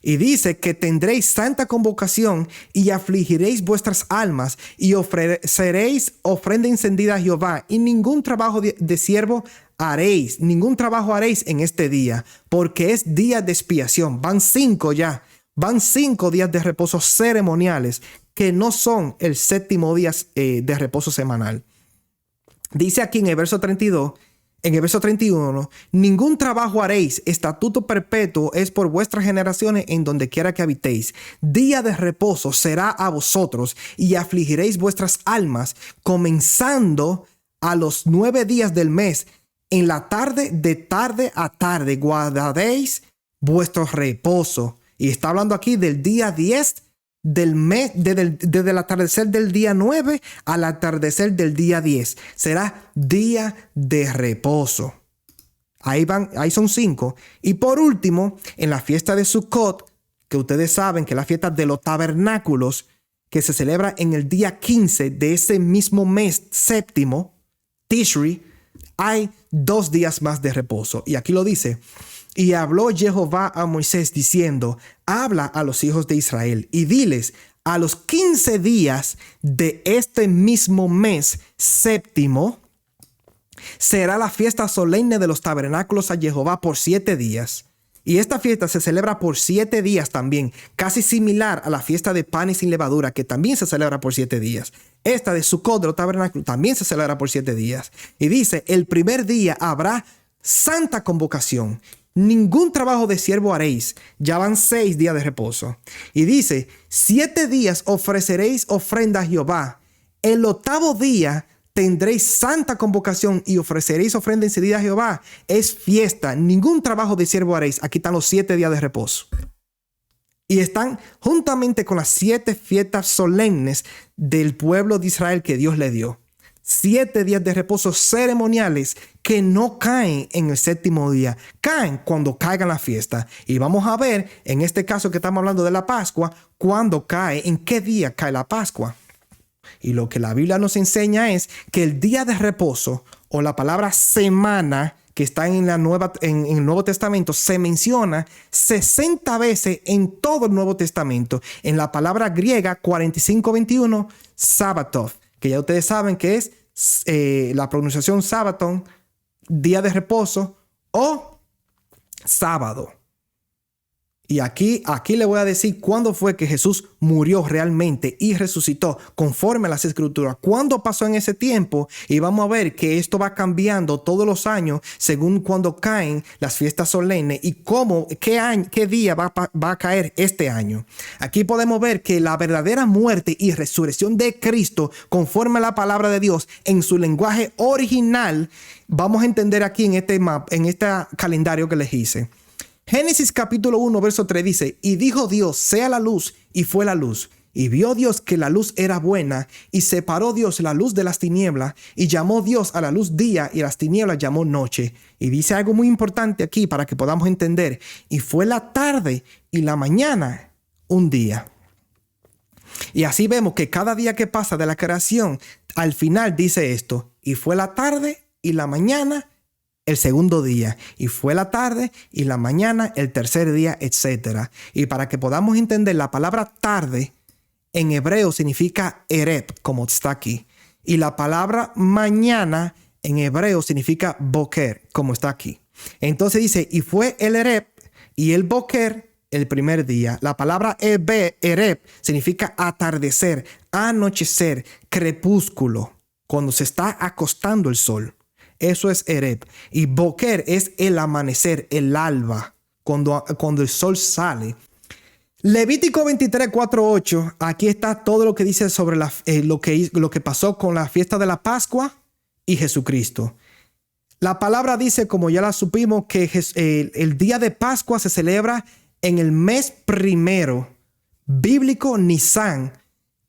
Y dice que tendréis santa convocación y afligiréis vuestras almas y ofreceréis ofrenda encendida a Jehová, y ningún trabajo de siervo haréis, ningún trabajo haréis en este día, porque es día de expiación. Van 5 ya, van 5 días de reposo ceremoniales que no son el séptimo día de reposo semanal. Dice aquí en el verso 32. En el verso 31, ningún trabajo haréis, estatuto perpetuo es por vuestras generaciones en donde quiera que habitéis. Día de reposo será a vosotros y afligiréis vuestras almas, comenzando a los 9 días del mes. En la tarde, de tarde a tarde, guardaréis vuestro reposo. Y está hablando aquí del día 10 del mes, desde el atardecer del día 9 al atardecer del día 10. Será día de reposo. Ahí son 5. Y por último, en la fiesta de Sukkot, que ustedes saben que es la fiesta de los tabernáculos, que se celebra en el día 15 de ese mismo mes séptimo, Tishri, hay 2 días más de reposo. Y aquí lo dice: y habló Jehová a Moisés diciendo, habla a los hijos de Israel y diles, a los 15 días de este mismo mes séptimo, será la fiesta solemne de los tabernáculos a Jehová por 7 días. Y esta fiesta se celebra por 7 días también, casi similar a la fiesta de panes sin levadura, que también se celebra por 7 días. Esta de Sukkot de los tabernáculos también se celebra por 7 días. Y dice, el primer día habrá santa convocación. Ningún trabajo de siervo haréis. Ya van 6 días de reposo. Y dice, 7 días ofreceréis ofrenda a Jehová. El 8º día tendréis santa convocación y ofreceréis ofrenda encendida a Jehová. Es fiesta. Ningún trabajo de siervo haréis. Aquí están los 7 días de reposo. Y están juntamente con las 7 fiestas solemnes del pueblo de Israel que Dios le dio. 7 días de reposo ceremoniales que no caen en el séptimo día, caen cuando caiga la fiesta. Y vamos a ver, en este caso que estamos hablando de la Pascua, cuándo cae, en qué día cae la Pascua. Y lo que la Biblia nos enseña es que el día de reposo, o la palabra semana, que está en el Nuevo Testamento, se menciona 60 veces en todo el Nuevo Testamento. En la palabra griega 45:21, Sabbath, que ya ustedes saben que es la pronunciación Sabbaton, día de reposo o sábado. Y aquí le voy a decir cuándo fue que Jesús murió realmente y resucitó conforme a las Escrituras. ¿Cuándo pasó en ese tiempo? Y vamos a ver que esto va cambiando todos los años según cuando caen las fiestas solemnes y qué día va a caer este año. Aquí podemos ver que la verdadera muerte y resurrección de Cristo, conforme a la palabra de Dios en su lenguaje original, vamos a entender aquí en este calendario que les hice. Génesis capítulo 1, verso 3 dice, y dijo Dios, sea la luz, y fue la luz. Y vio Dios que la luz era buena, y separó Dios la luz de las tinieblas, y llamó Dios a la luz día, y a las tinieblas llamó noche. Y dice algo muy importante aquí para que podamos entender. Y fue la tarde y la mañana un día. Y así vemos que cada día que pasa de la creación, al final dice esto, y fue la tarde y la mañana el segundo día, y fue la tarde y la mañana el tercer día, etc. Y para que podamos entender, la palabra tarde en hebreo significa ereb, como está aquí. Y la palabra mañana en hebreo significa boker, como está aquí. Entonces dice, y fue el ereb y el boker el primer día. La palabra ereb significa atardecer, anochecer, crepúsculo, cuando se está acostando el sol. Eso es ereb. Y boker es el amanecer, el alba, cuando el sol sale. Levítico 23, 4, 8. Aquí está todo lo que dice sobre lo que pasó con la fiesta de la Pascua y Jesucristo. La palabra dice, como ya la supimos, que el día de Pascua se celebra en el mes primero bíblico Nisan,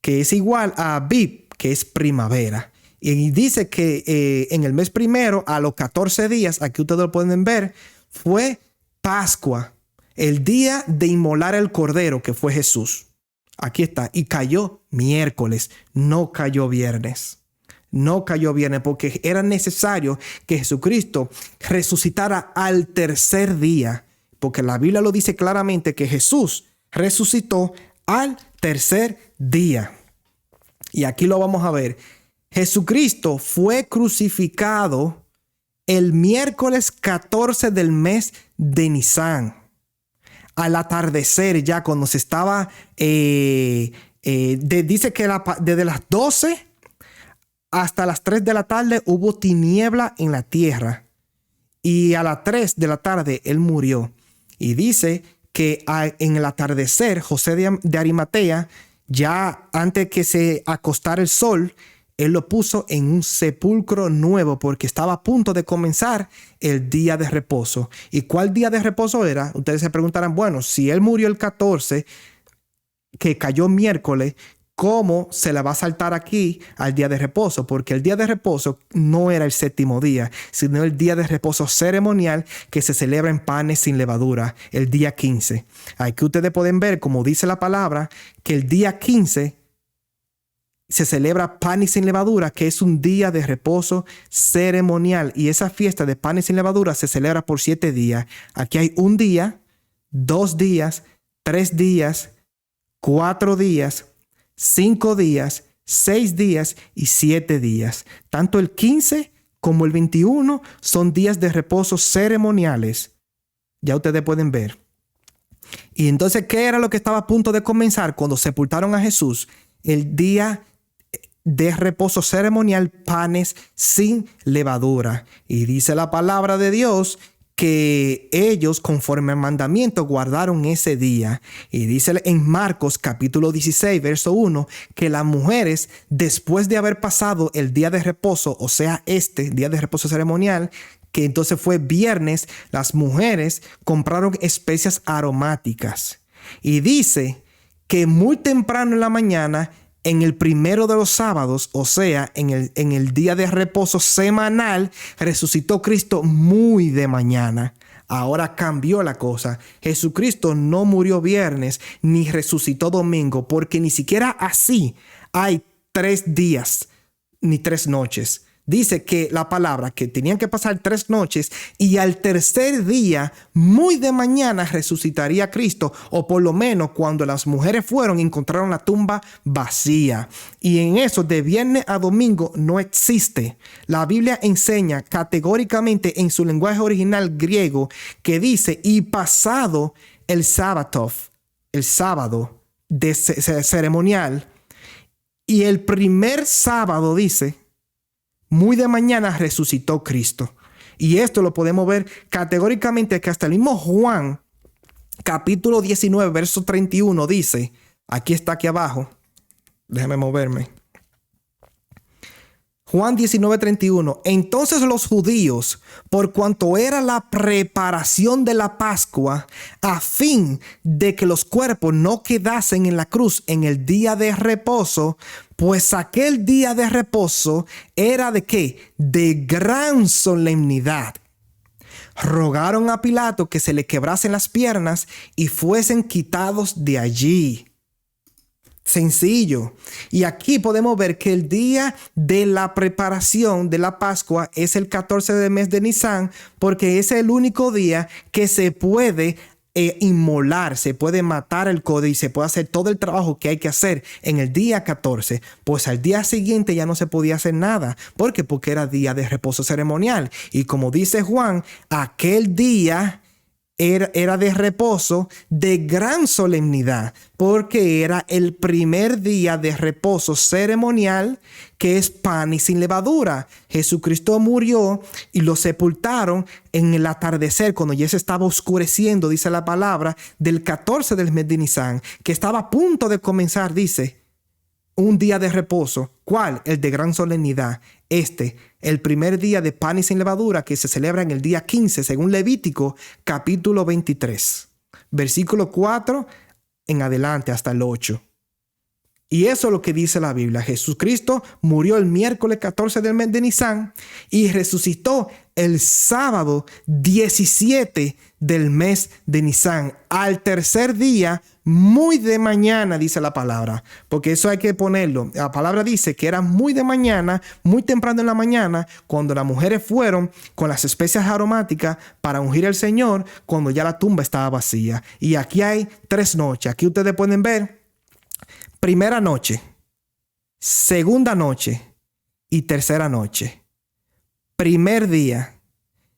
que es igual a Abib, que es primavera. Y dice que en el mes primero, a los 14 días, aquí ustedes lo pueden ver, fue Pascua, el día de inmolar el cordero, que fue Jesús. Aquí está. Y cayó miércoles, no cayó viernes. No cayó viernes porque era necesario que Jesucristo resucitara al tercer día. Porque la Biblia lo dice claramente que Jesús resucitó al tercer día. Y aquí lo vamos a ver. Jesucristo fue crucificado el miércoles 14 del mes de Nisan. Al atardecer, ya cuando se estaba, dice que desde las 12 hasta las 3 de la tarde hubo tiniebla en la tierra. Y a las 3 de la tarde él murió. Y dice que en el atardecer, José de Arimatea, ya antes que se acostara el sol, él lo puso en un sepulcro nuevo porque estaba a punto de comenzar el día de reposo. ¿Y cuál día de reposo era? Ustedes se preguntarán, bueno, si él murió el 14, que cayó miércoles, ¿cómo se le va a saltar aquí al día de reposo? Porque el día de reposo no era el séptimo día, sino el día de reposo ceremonial que se celebra en panes sin levadura, el día 15. Aquí ustedes pueden ver, como dice la palabra, que el día 15 se celebra panes sin levadura, que es un día de reposo ceremonial. Y esa fiesta de panes sin levadura se celebra por 7 días. Aquí hay 1 día, 2 días, 3 días, 4 días, 5 días, 6 días y 7 días. Tanto el 15 como el 21 son días de reposo ceremoniales. Ya ustedes pueden ver. Y entonces, ¿qué era lo que estaba a punto de comenzar cuando sepultaron a Jesús? El día de reposo ceremonial, panes sin levadura. Y dice la palabra de Dios que ellos, conforme al mandamiento, guardaron ese día. Y dice en Marcos capítulo 16, verso 1, que las mujeres, después de haber pasado el día de reposo, o sea, este día de reposo ceremonial, que entonces fue viernes, las mujeres compraron especias aromáticas. Y dice que muy temprano en la mañana, en el primero de los sábados, o sea, en el día de reposo semanal, resucitó Cristo muy de mañana. Ahora cambió la cosa. Jesucristo no murió viernes ni resucitó domingo, porque ni siquiera así hay 3 días ni 3 noches. Dice que la palabra que tenían que pasar 3 noches y al tercer día, muy de mañana, resucitaría Cristo, o por lo menos cuando las mujeres fueron encontraron la tumba vacía. Y en eso, de viernes a domingo, no existe. La Biblia enseña categóricamente en su lenguaje original griego que dice, y pasado el sábado de ceremonial, y el primer sábado, dice, muy de mañana resucitó Cristo. Y esto lo podemos ver categóricamente, que hasta el mismo Juan, capítulo 19, verso 31, dice, aquí está aquí abajo, déjame moverme. Juan 19, 31. Entonces los judíos, por cuanto era la preparación de la Pascua, a fin de que los cuerpos no quedasen en la cruz en el día de reposo, pues aquel día de reposo era de ¿qué? De gran solemnidad. Rogaron a Pilato que se le quebrasen las piernas y fuesen quitados de allí. Sencillo. Y aquí podemos ver que el día de la preparación de la Pascua es el 14 del mes de Nisan, porque es el único día que se puede inmolar, se puede matar el cordero y se puede hacer todo el trabajo que hay que hacer en el día 14. Pues al día siguiente ya no se podía hacer nada. ¿Por qué? Porque era día de reposo ceremonial. Y como dice Juan, aquel día era de reposo de gran solemnidad, porque era el primer día de reposo ceremonial, que es pan y sin levadura. Jesucristo murió y lo sepultaron en el atardecer, cuando ya se estaba oscureciendo, dice la palabra, del 14 del mes de Nisan, que estaba a punto de comenzar, dice, un día de reposo. ¿Cuál? El de gran solemnidad. El primer día de pan y sin levadura, que se celebra en el día 15, según Levítico, capítulo 23, versículo 4 en adelante hasta el 8. Y eso es lo que dice la Biblia. Jesucristo murió el miércoles 14 del mes de Nisan y resucitó el sábado 17 del mes de Nisan, al tercer día, muy de mañana, dice la palabra, porque eso hay que ponerlo. La palabra dice que era muy de mañana, muy temprano en la mañana, cuando las mujeres fueron con las especias aromáticas para ungir al Señor, cuando ya la tumba estaba vacía. Y aquí hay 3 noches. Aquí ustedes pueden ver primera noche, segunda noche y tercera noche. Primer día,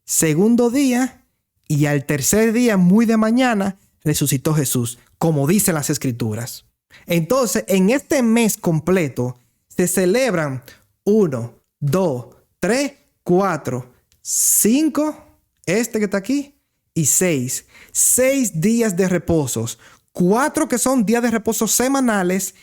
segundo día y al tercer día, muy de mañana, resucitó Jesús, como dicen las Escrituras. Entonces, en este mes completo se celebran 1, 2, 3, 4, 5, este que está aquí, y 6. 6 días de reposos. 4 que son días de reposo semanales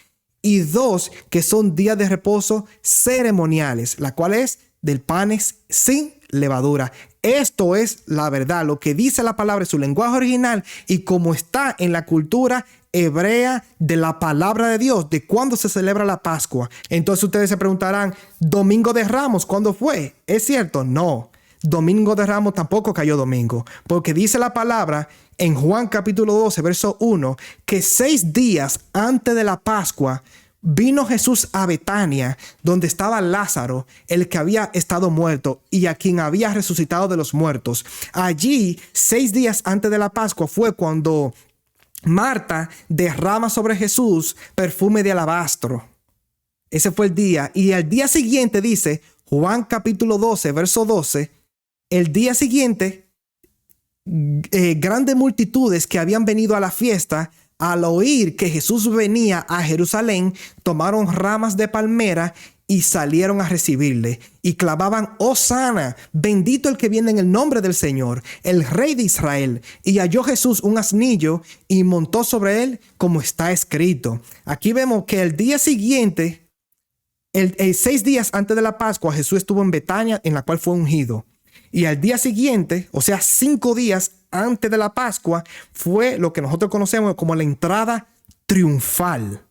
y 2 que son días de reposo ceremoniales, la cual es del panes sin levadura. Esto es la verdad, lo que dice la palabra en su lenguaje original y como está en la cultura hebrea de la palabra de Dios, de cuándo se celebra la Pascua. Entonces ustedes se preguntarán, Domingo de Ramos, ¿cuándo fue? ¿Es cierto? No. Domingo de Ramos tampoco cayó domingo, porque dice la palabra en Juan capítulo 12, verso 1, que 6 días antes de la Pascua vino Jesús a Betania, donde estaba Lázaro, el que había estado muerto y a quien había resucitado de los muertos. Allí, 6 días antes de la Pascua, fue cuando Marta derrama sobre Jesús perfume de alabastro. Ese fue el día. Y al día siguiente dice, Juan capítulo 12, verso 12, el día siguiente, grandes multitudes que habían venido a la fiesta, al oír que Jesús venía a Jerusalén, tomaron ramas de palmera y salieron a recibirle y clamaban, Hosana, bendito el que viene en el nombre del Señor, el Rey de Israel. Y halló Jesús un asnillo y montó sobre él, como está escrito. Aquí vemos que el día siguiente, 6 días antes de la Pascua, Jesús estuvo en Betania, en la cual fue ungido. Y al día siguiente, o sea, 5 días antes de la Pascua, fue lo que nosotros conocemos como la entrada triunfal.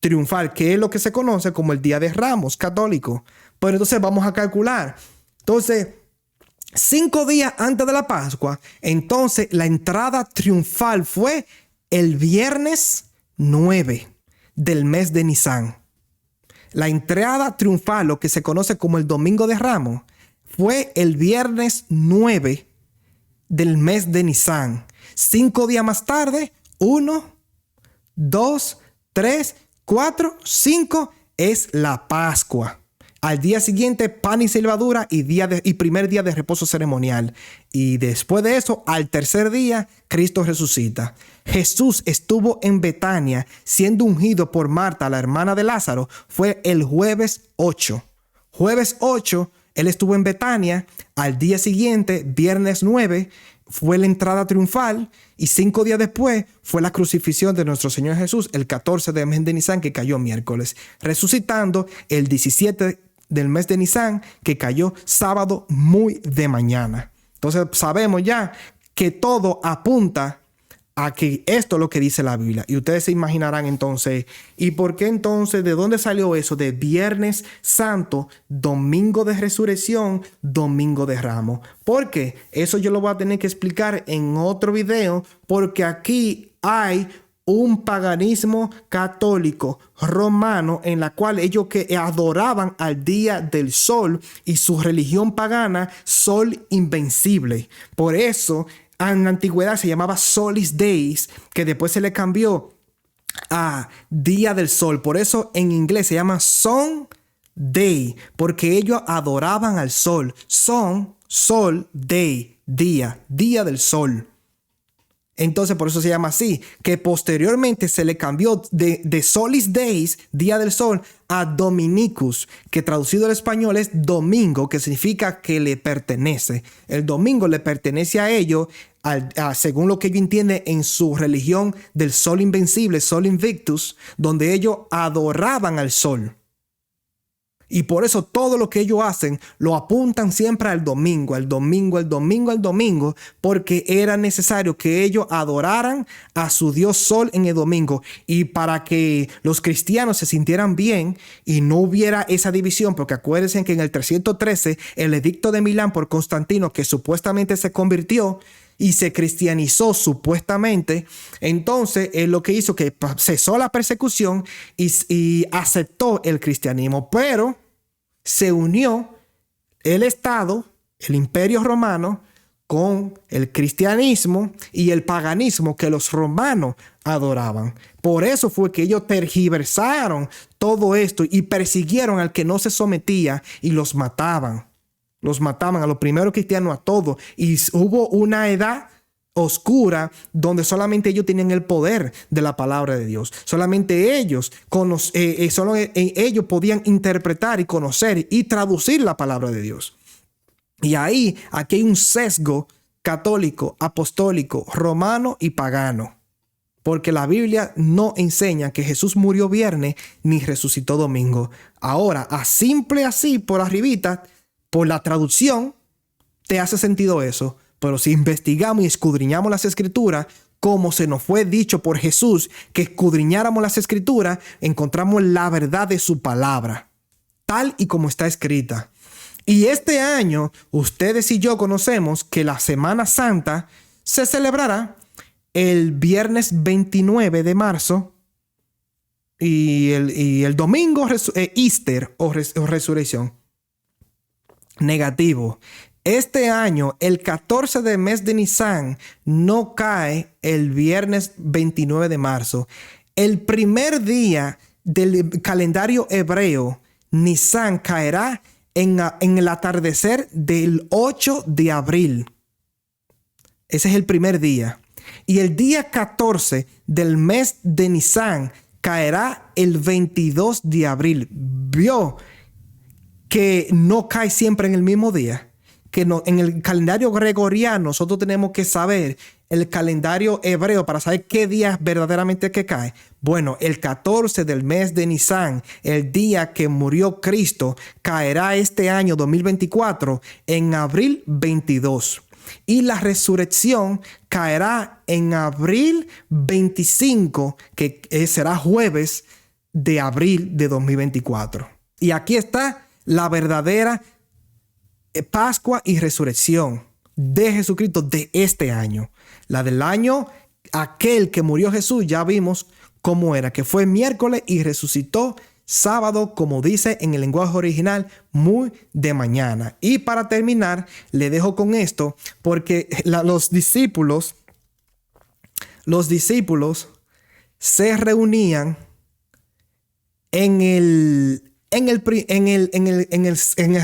Triunfal, que es lo que se conoce como el Día de Ramos católico. Pero entonces vamos a calcular. Entonces, 5 días antes de la Pascua, entonces la entrada triunfal fue el viernes 9 del mes de Nisan. La entrada triunfal, lo que se conoce como el Domingo de Ramos, fue el viernes 9 del mes de Nisan. 5 días más tarde, 1, 2, 3, 4, 5 es la Pascua. Al día siguiente, pan y sin levadura y primer día de reposo ceremonial. Y después de eso, al tercer día, Cristo resucita. Jesús estuvo en Betania siendo ungido por Marta, la hermana de Lázaro. Fue el jueves 8. Jueves 8, él estuvo en Betania. Al día siguiente, viernes 9, fue la entrada triunfal. Y 5 días después fue la crucifixión de nuestro Señor Jesús, el 14 del mes de Nisan, que cayó miércoles. Resucitando el 17 del mes de Nisan, que cayó sábado muy de mañana. Entonces sabemos ya que todo apunta a que esto es lo que dice la Biblia. Y ustedes se imaginarán entonces, ¿y por qué entonces? ¿De dónde salió eso de Viernes Santo, Domingo de Resurrección, Domingo de Ramos? Porque eso yo lo voy a tener que explicar en otro video, porque aquí hay un paganismo católico romano en la cual ellos que adoraban al día del sol y su religión pagana, sol invencible. Por eso en la antigüedad se llamaba Solis Deis, que después se le cambió a día del sol. Por eso en inglés se llama Sun Day, porque ellos adoraban al sol. Sun, sol, day, día del sol. Entonces por eso se llama así, que posteriormente se le cambió de Solis Deis, día del sol, a Dominicus, que traducido al español es domingo, que significa que le pertenece. El domingo le pertenece a ellos, según lo que ellos entienden en su religión del sol invencible, Sol Invictus, donde ellos adoraban al sol. Y por eso todo lo que ellos hacen lo apuntan siempre al domingo, porque era necesario que ellos adoraran a su Dios Sol en el domingo. Y para que los cristianos se sintieran bien y no hubiera esa división, porque acuérdense que en el 313 el edicto de Milán por Constantino, que supuestamente se convirtió y se cristianizó supuestamente, entonces es lo que hizo que cesó la persecución y aceptó el cristianismo, pero se unió el Estado, el Imperio Romano, con el cristianismo y el paganismo que los romanos adoraban. Por eso fue que ellos tergiversaron todo esto y persiguieron al que no se sometía y los mataban. Los mataban a los primeros cristianos, a todos. Y hubo una edad oscura donde solamente ellos tenían el poder de la palabra de Dios. Solamente ellos ellos podían interpretar y conocer y traducir la palabra de Dios. Y aquí hay un sesgo católico, apostólico, romano y pagano. Porque la Biblia no enseña que Jesús murió viernes ni resucitó domingo. Ahora, así por arribita, por la traducción, te hace sentido eso. Pero si investigamos y escudriñamos las escrituras, como se nos fue dicho por Jesús que escudriñáramos las escrituras, encontramos la verdad de su palabra, tal y como está escrita. Y este año, ustedes y yo conocemos que la Semana Santa se celebrará el viernes 29 de marzo y el domingo Easter o resurrección. Negativo. Este año, el 14 del mes de Nisan no cae el viernes 29 de marzo. El primer día del calendario hebreo, Nisan caerá en el atardecer del 8 de abril. Ese es el primer día. Y el día 14 del mes de Nisan caerá el 22 de abril. ¿Vio que no cae siempre en el mismo día? Que no, en el calendario gregoriano nosotros tenemos que saber el calendario hebreo para saber qué día verdaderamente que cae. Bueno, el 14 del mes de Nisan, el día que murió Cristo, caerá este año 2024 en abril 22. Y la resurrección caerá en abril 25, que será jueves de abril de 2024. Y aquí está la verdadera Pascua y resurrección de Jesucristo de este año. La del año aquel que murió Jesús, ya vimos cómo era, que fue miércoles y resucitó sábado, como dice en el lenguaje original, muy de mañana. Y para terminar, le dejo con esto, porque los discípulos se reunían en el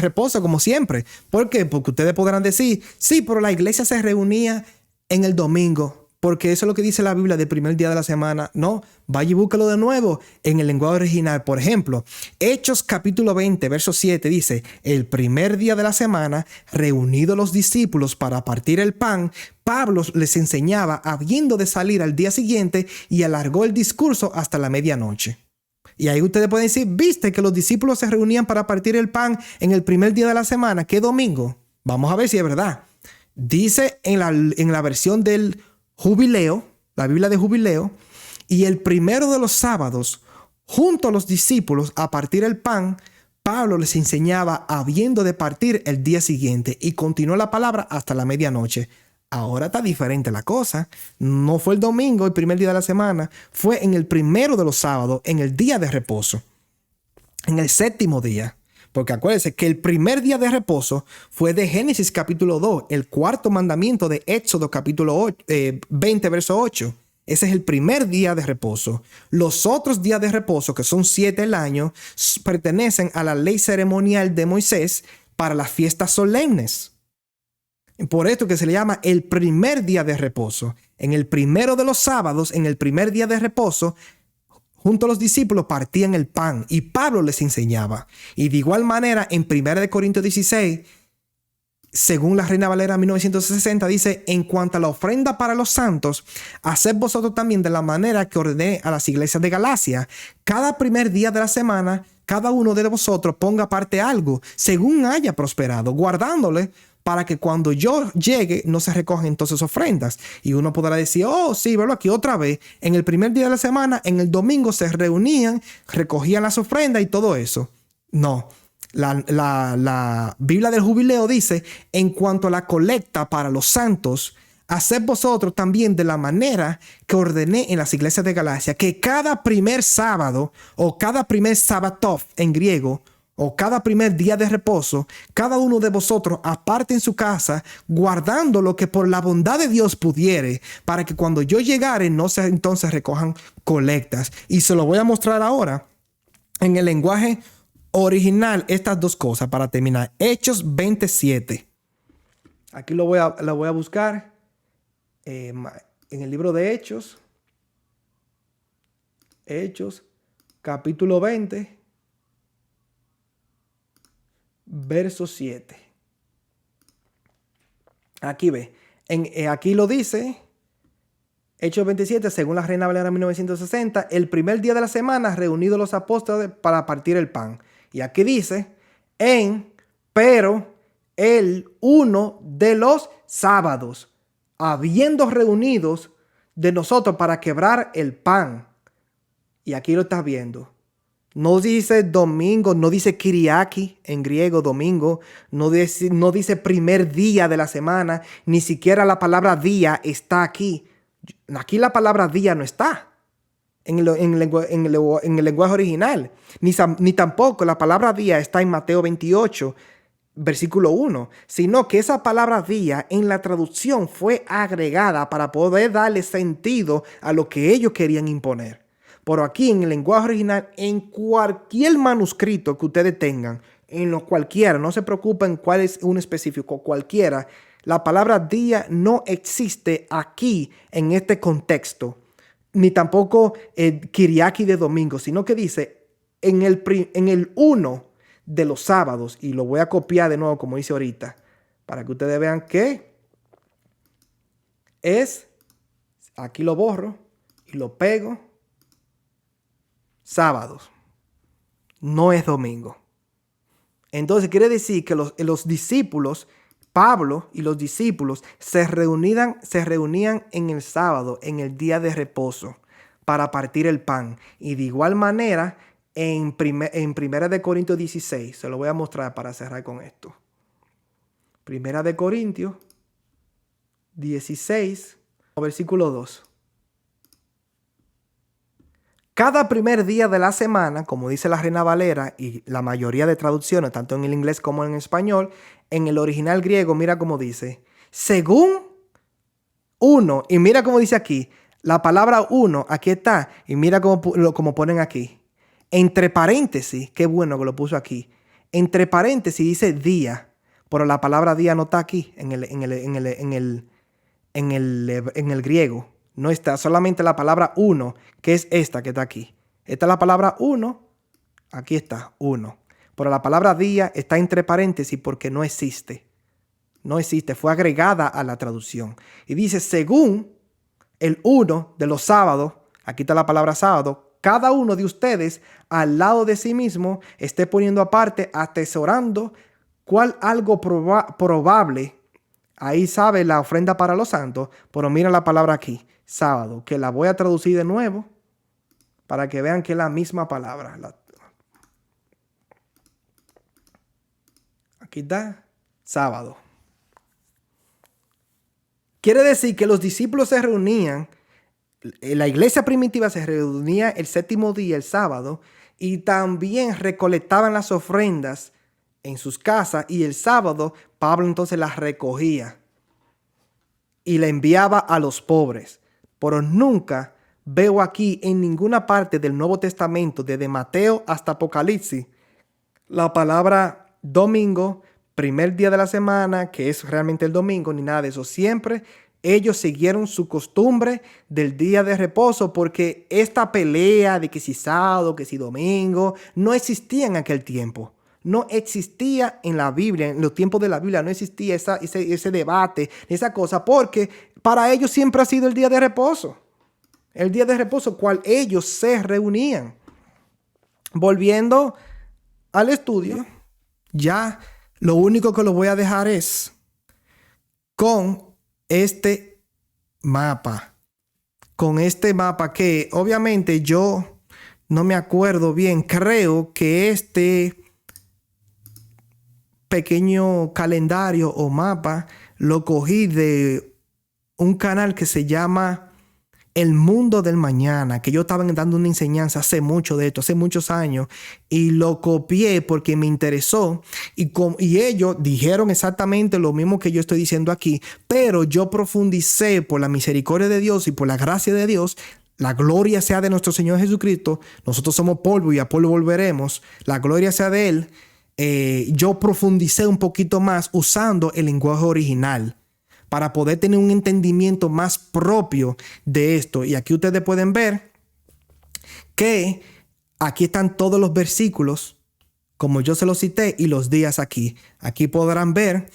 reposo, como siempre. ¿Por qué? Porque ustedes podrán decir, sí, pero la iglesia se reunía en el domingo, porque eso es lo que dice la Biblia del primer día de la semana. No, vaya y búscalo de nuevo en el lenguaje original. Por ejemplo, Hechos capítulo 20, verso 7 dice, el primer día de la semana, reunidos los discípulos para partir el pan, Pablo les enseñaba habiendo de salir al día siguiente y alargó el discurso hasta la medianoche. Y ahí ustedes pueden decir, ¿viste que los discípulos se reunían para partir el pan en el primer día de la semana? ¿Qué domingo? Vamos a ver si es verdad. Dice en la versión del Jubileo, la Biblia de Jubileo, y el primero de los sábados, junto a los discípulos a partir el pan, Pablo les enseñaba habiendo de partir el día siguiente y continuó la palabra hasta la medianoche. Ahora está diferente la cosa. No fue el domingo, el primer día de la semana. Fue en el primero de los sábados, en el día de reposo. En el séptimo día. Porque acuérdense que el primer día de reposo fue de Génesis capítulo 2, el cuarto mandamiento de Éxodo capítulo 20, verso 8. Ese es el primer día de reposo. Los otros días de reposo, que son 7 al año, pertenecen a la ley ceremonial de Moisés para las fiestas solemnes. Por esto que se le llama el primer día de reposo. En el primero de los sábados, en el primer día de reposo, junto a los discípulos partían el pan y Pablo les enseñaba. Y de igual manera, en 1 Corintios 16, según la Reina Valera 1960, dice: en cuanto a la ofrenda para los santos, haced vosotros también de la manera que ordené a las iglesias de Galacia. Cada primer día de la semana, cada uno de vosotros ponga aparte algo, según haya prosperado, guardándole, para que cuando yo llegue no se recojan entonces ofrendas. Y uno podrá decir: oh, sí, verlo aquí otra vez. En el primer día de la semana, en el domingo se reunían, recogían las ofrendas y todo eso. No. La Biblia del Jubileo dice: en cuanto a la colecta para los santos, haced vosotros también de la manera que ordené en las iglesias de Galacia, que cada primer sábado o cada primer sabbatov en griego, o cada primer día de reposo, cada uno de vosotros aparte en su casa, guardando lo que por la bondad de Dios pudiere, para que cuando yo llegare no se entonces recojan colectas. Y se lo voy a mostrar ahora en el lenguaje original, estas dos cosas para terminar. Hechos 27. Aquí lo voy a buscar en el libro de Hechos. Hechos, capítulo 20. Verso 7. Aquí ve. Aquí lo dice. Hechos 27, según la Reina Valera 1960. El primer día de la semana, reunidos los apóstoles para partir el pan. Y aquí dice: pero el uno de los sábados, habiendo reunidos de nosotros para quebrar el pan. Y aquí lo estás viendo. No dice domingo, no dice Kyriaki en griego, domingo. No dice primer día de la semana. Ni siquiera la palabra día está aquí. Aquí la palabra día no está en el lenguaje original. Ni tampoco la palabra día está en Mateo 28, versículo 1. Sino que esa palabra día en la traducción fue agregada para poder darle sentido a lo que ellos querían imponer. Pero aquí en el lenguaje original, en cualquier manuscrito que ustedes tengan, en lo cualquiera, no se preocupen cuál es un específico, cualquiera, la palabra día no existe aquí en este contexto, ni tampoco Kyriaki de domingo, sino que dice en el uno de los sábados, y lo voy a copiar de nuevo como hice ahorita, para que ustedes vean que es, aquí lo borro y lo pego. Sábados, no es domingo. Entonces quiere decir que los discípulos, Pablo y los discípulos, se reunían en el sábado, en el día de reposo, para partir el pan. Y de igual manera, en 1 Corintios 16, se lo voy a mostrar para cerrar con esto. 1 Corintios 16, versículo 2. Cada primer día de la semana, como dice la Reina Valera y la mayoría de traducciones, tanto en el inglés como en español, en el original griego, mira cómo dice: según uno, y mira cómo dice aquí, la palabra uno, aquí está, y mira cómo ponen aquí. Entre paréntesis, qué bueno que lo puso aquí. Entre paréntesis dice día, pero la palabra día no está aquí en el griego. No está solamente la palabra uno, que es esta que está aquí. Esta es la palabra uno, aquí está, uno. Pero la palabra día está entre paréntesis porque no existe. No existe, fue agregada a la traducción. Y dice: según el uno de los sábados, aquí está la palabra sábado, cada uno de ustedes al lado de sí mismo esté poniendo aparte, atesorando cuál algo probable. Ahí sabe la ofrenda para los santos, pero mira la palabra aquí, sábado, que la voy a traducir de nuevo para que vean que es la misma palabra. Aquí está, sábado. Quiere decir que los discípulos se reunían, la iglesia primitiva se reunía el séptimo día, el sábado, y también recolectaban las ofrendas en sus casas, y el sábado Pablo entonces las recogía y la enviaba a los pobres. Pero nunca veo aquí en ninguna parte del Nuevo Testamento, desde Mateo hasta Apocalipsis, la palabra domingo, primer día de la semana, que es realmente el domingo, ni nada de eso. Siempre ellos siguieron su costumbre del día de reposo, porque esta pelea de que si sábado, que si domingo, no existía en aquel tiempo. No existía en la Biblia, en los tiempos de la Biblia, no existía ese debate, esa cosa, porque para ellos siempre ha sido el día de reposo. El día de reposo, cual ellos se reunían. Volviendo al estudio, ya lo único que lo voy a dejar es con este mapa. Con este mapa que obviamente yo no me acuerdo bien. Creo que este pequeño calendario o mapa lo cogí de un canal que se llama El Mundo del Mañana, que yo estaba dando una enseñanza hace mucho de esto, hace muchos años, y lo copié porque me interesó, y ellos dijeron exactamente lo mismo que yo estoy diciendo aquí, pero yo profundicé por la misericordia de Dios y por la gracia de Dios. La gloria sea de nuestro Señor Jesucristo. Nosotros somos polvo y a polvo volveremos. La gloria sea de Él. Yo profundicé un poquito más usando el lenguaje original para poder tener un entendimiento más propio de esto. Y aquí ustedes pueden ver que aquí están todos los versículos, como yo se los cité, y los días aquí. Aquí podrán ver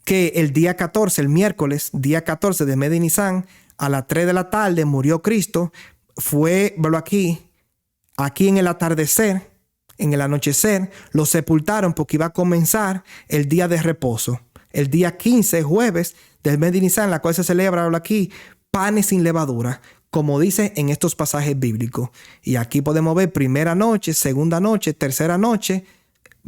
que el día 14, el miércoles, día 14 de mes de Nisan, a las 3 de la tarde murió Cristo. Fue, verlo aquí en el atardecer, en el anochecer, lo sepultaron porque iba a comenzar el día de reposo. El día 15, jueves del mes de Nisan, la cual se celebra aquí, panes sin levadura, como dice en estos pasajes bíblicos. Y aquí podemos ver primera noche, segunda noche, tercera noche,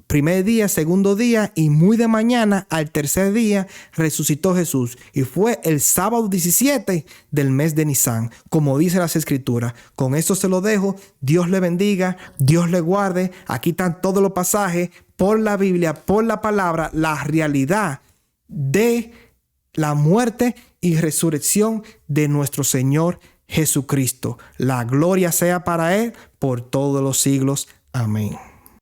primer día, segundo día, y muy de mañana al tercer día resucitó Jesús. Y fue el sábado 17 del mes de Nisan, como dice las escrituras. Con esto se lo dejo. Dios le bendiga, Dios le guarde. Aquí están todos los pasajes por la Biblia, por la palabra, la realidad de la muerte y resurrección de nuestro Señor Jesucristo. La gloria sea para Él por todos los siglos. Amén.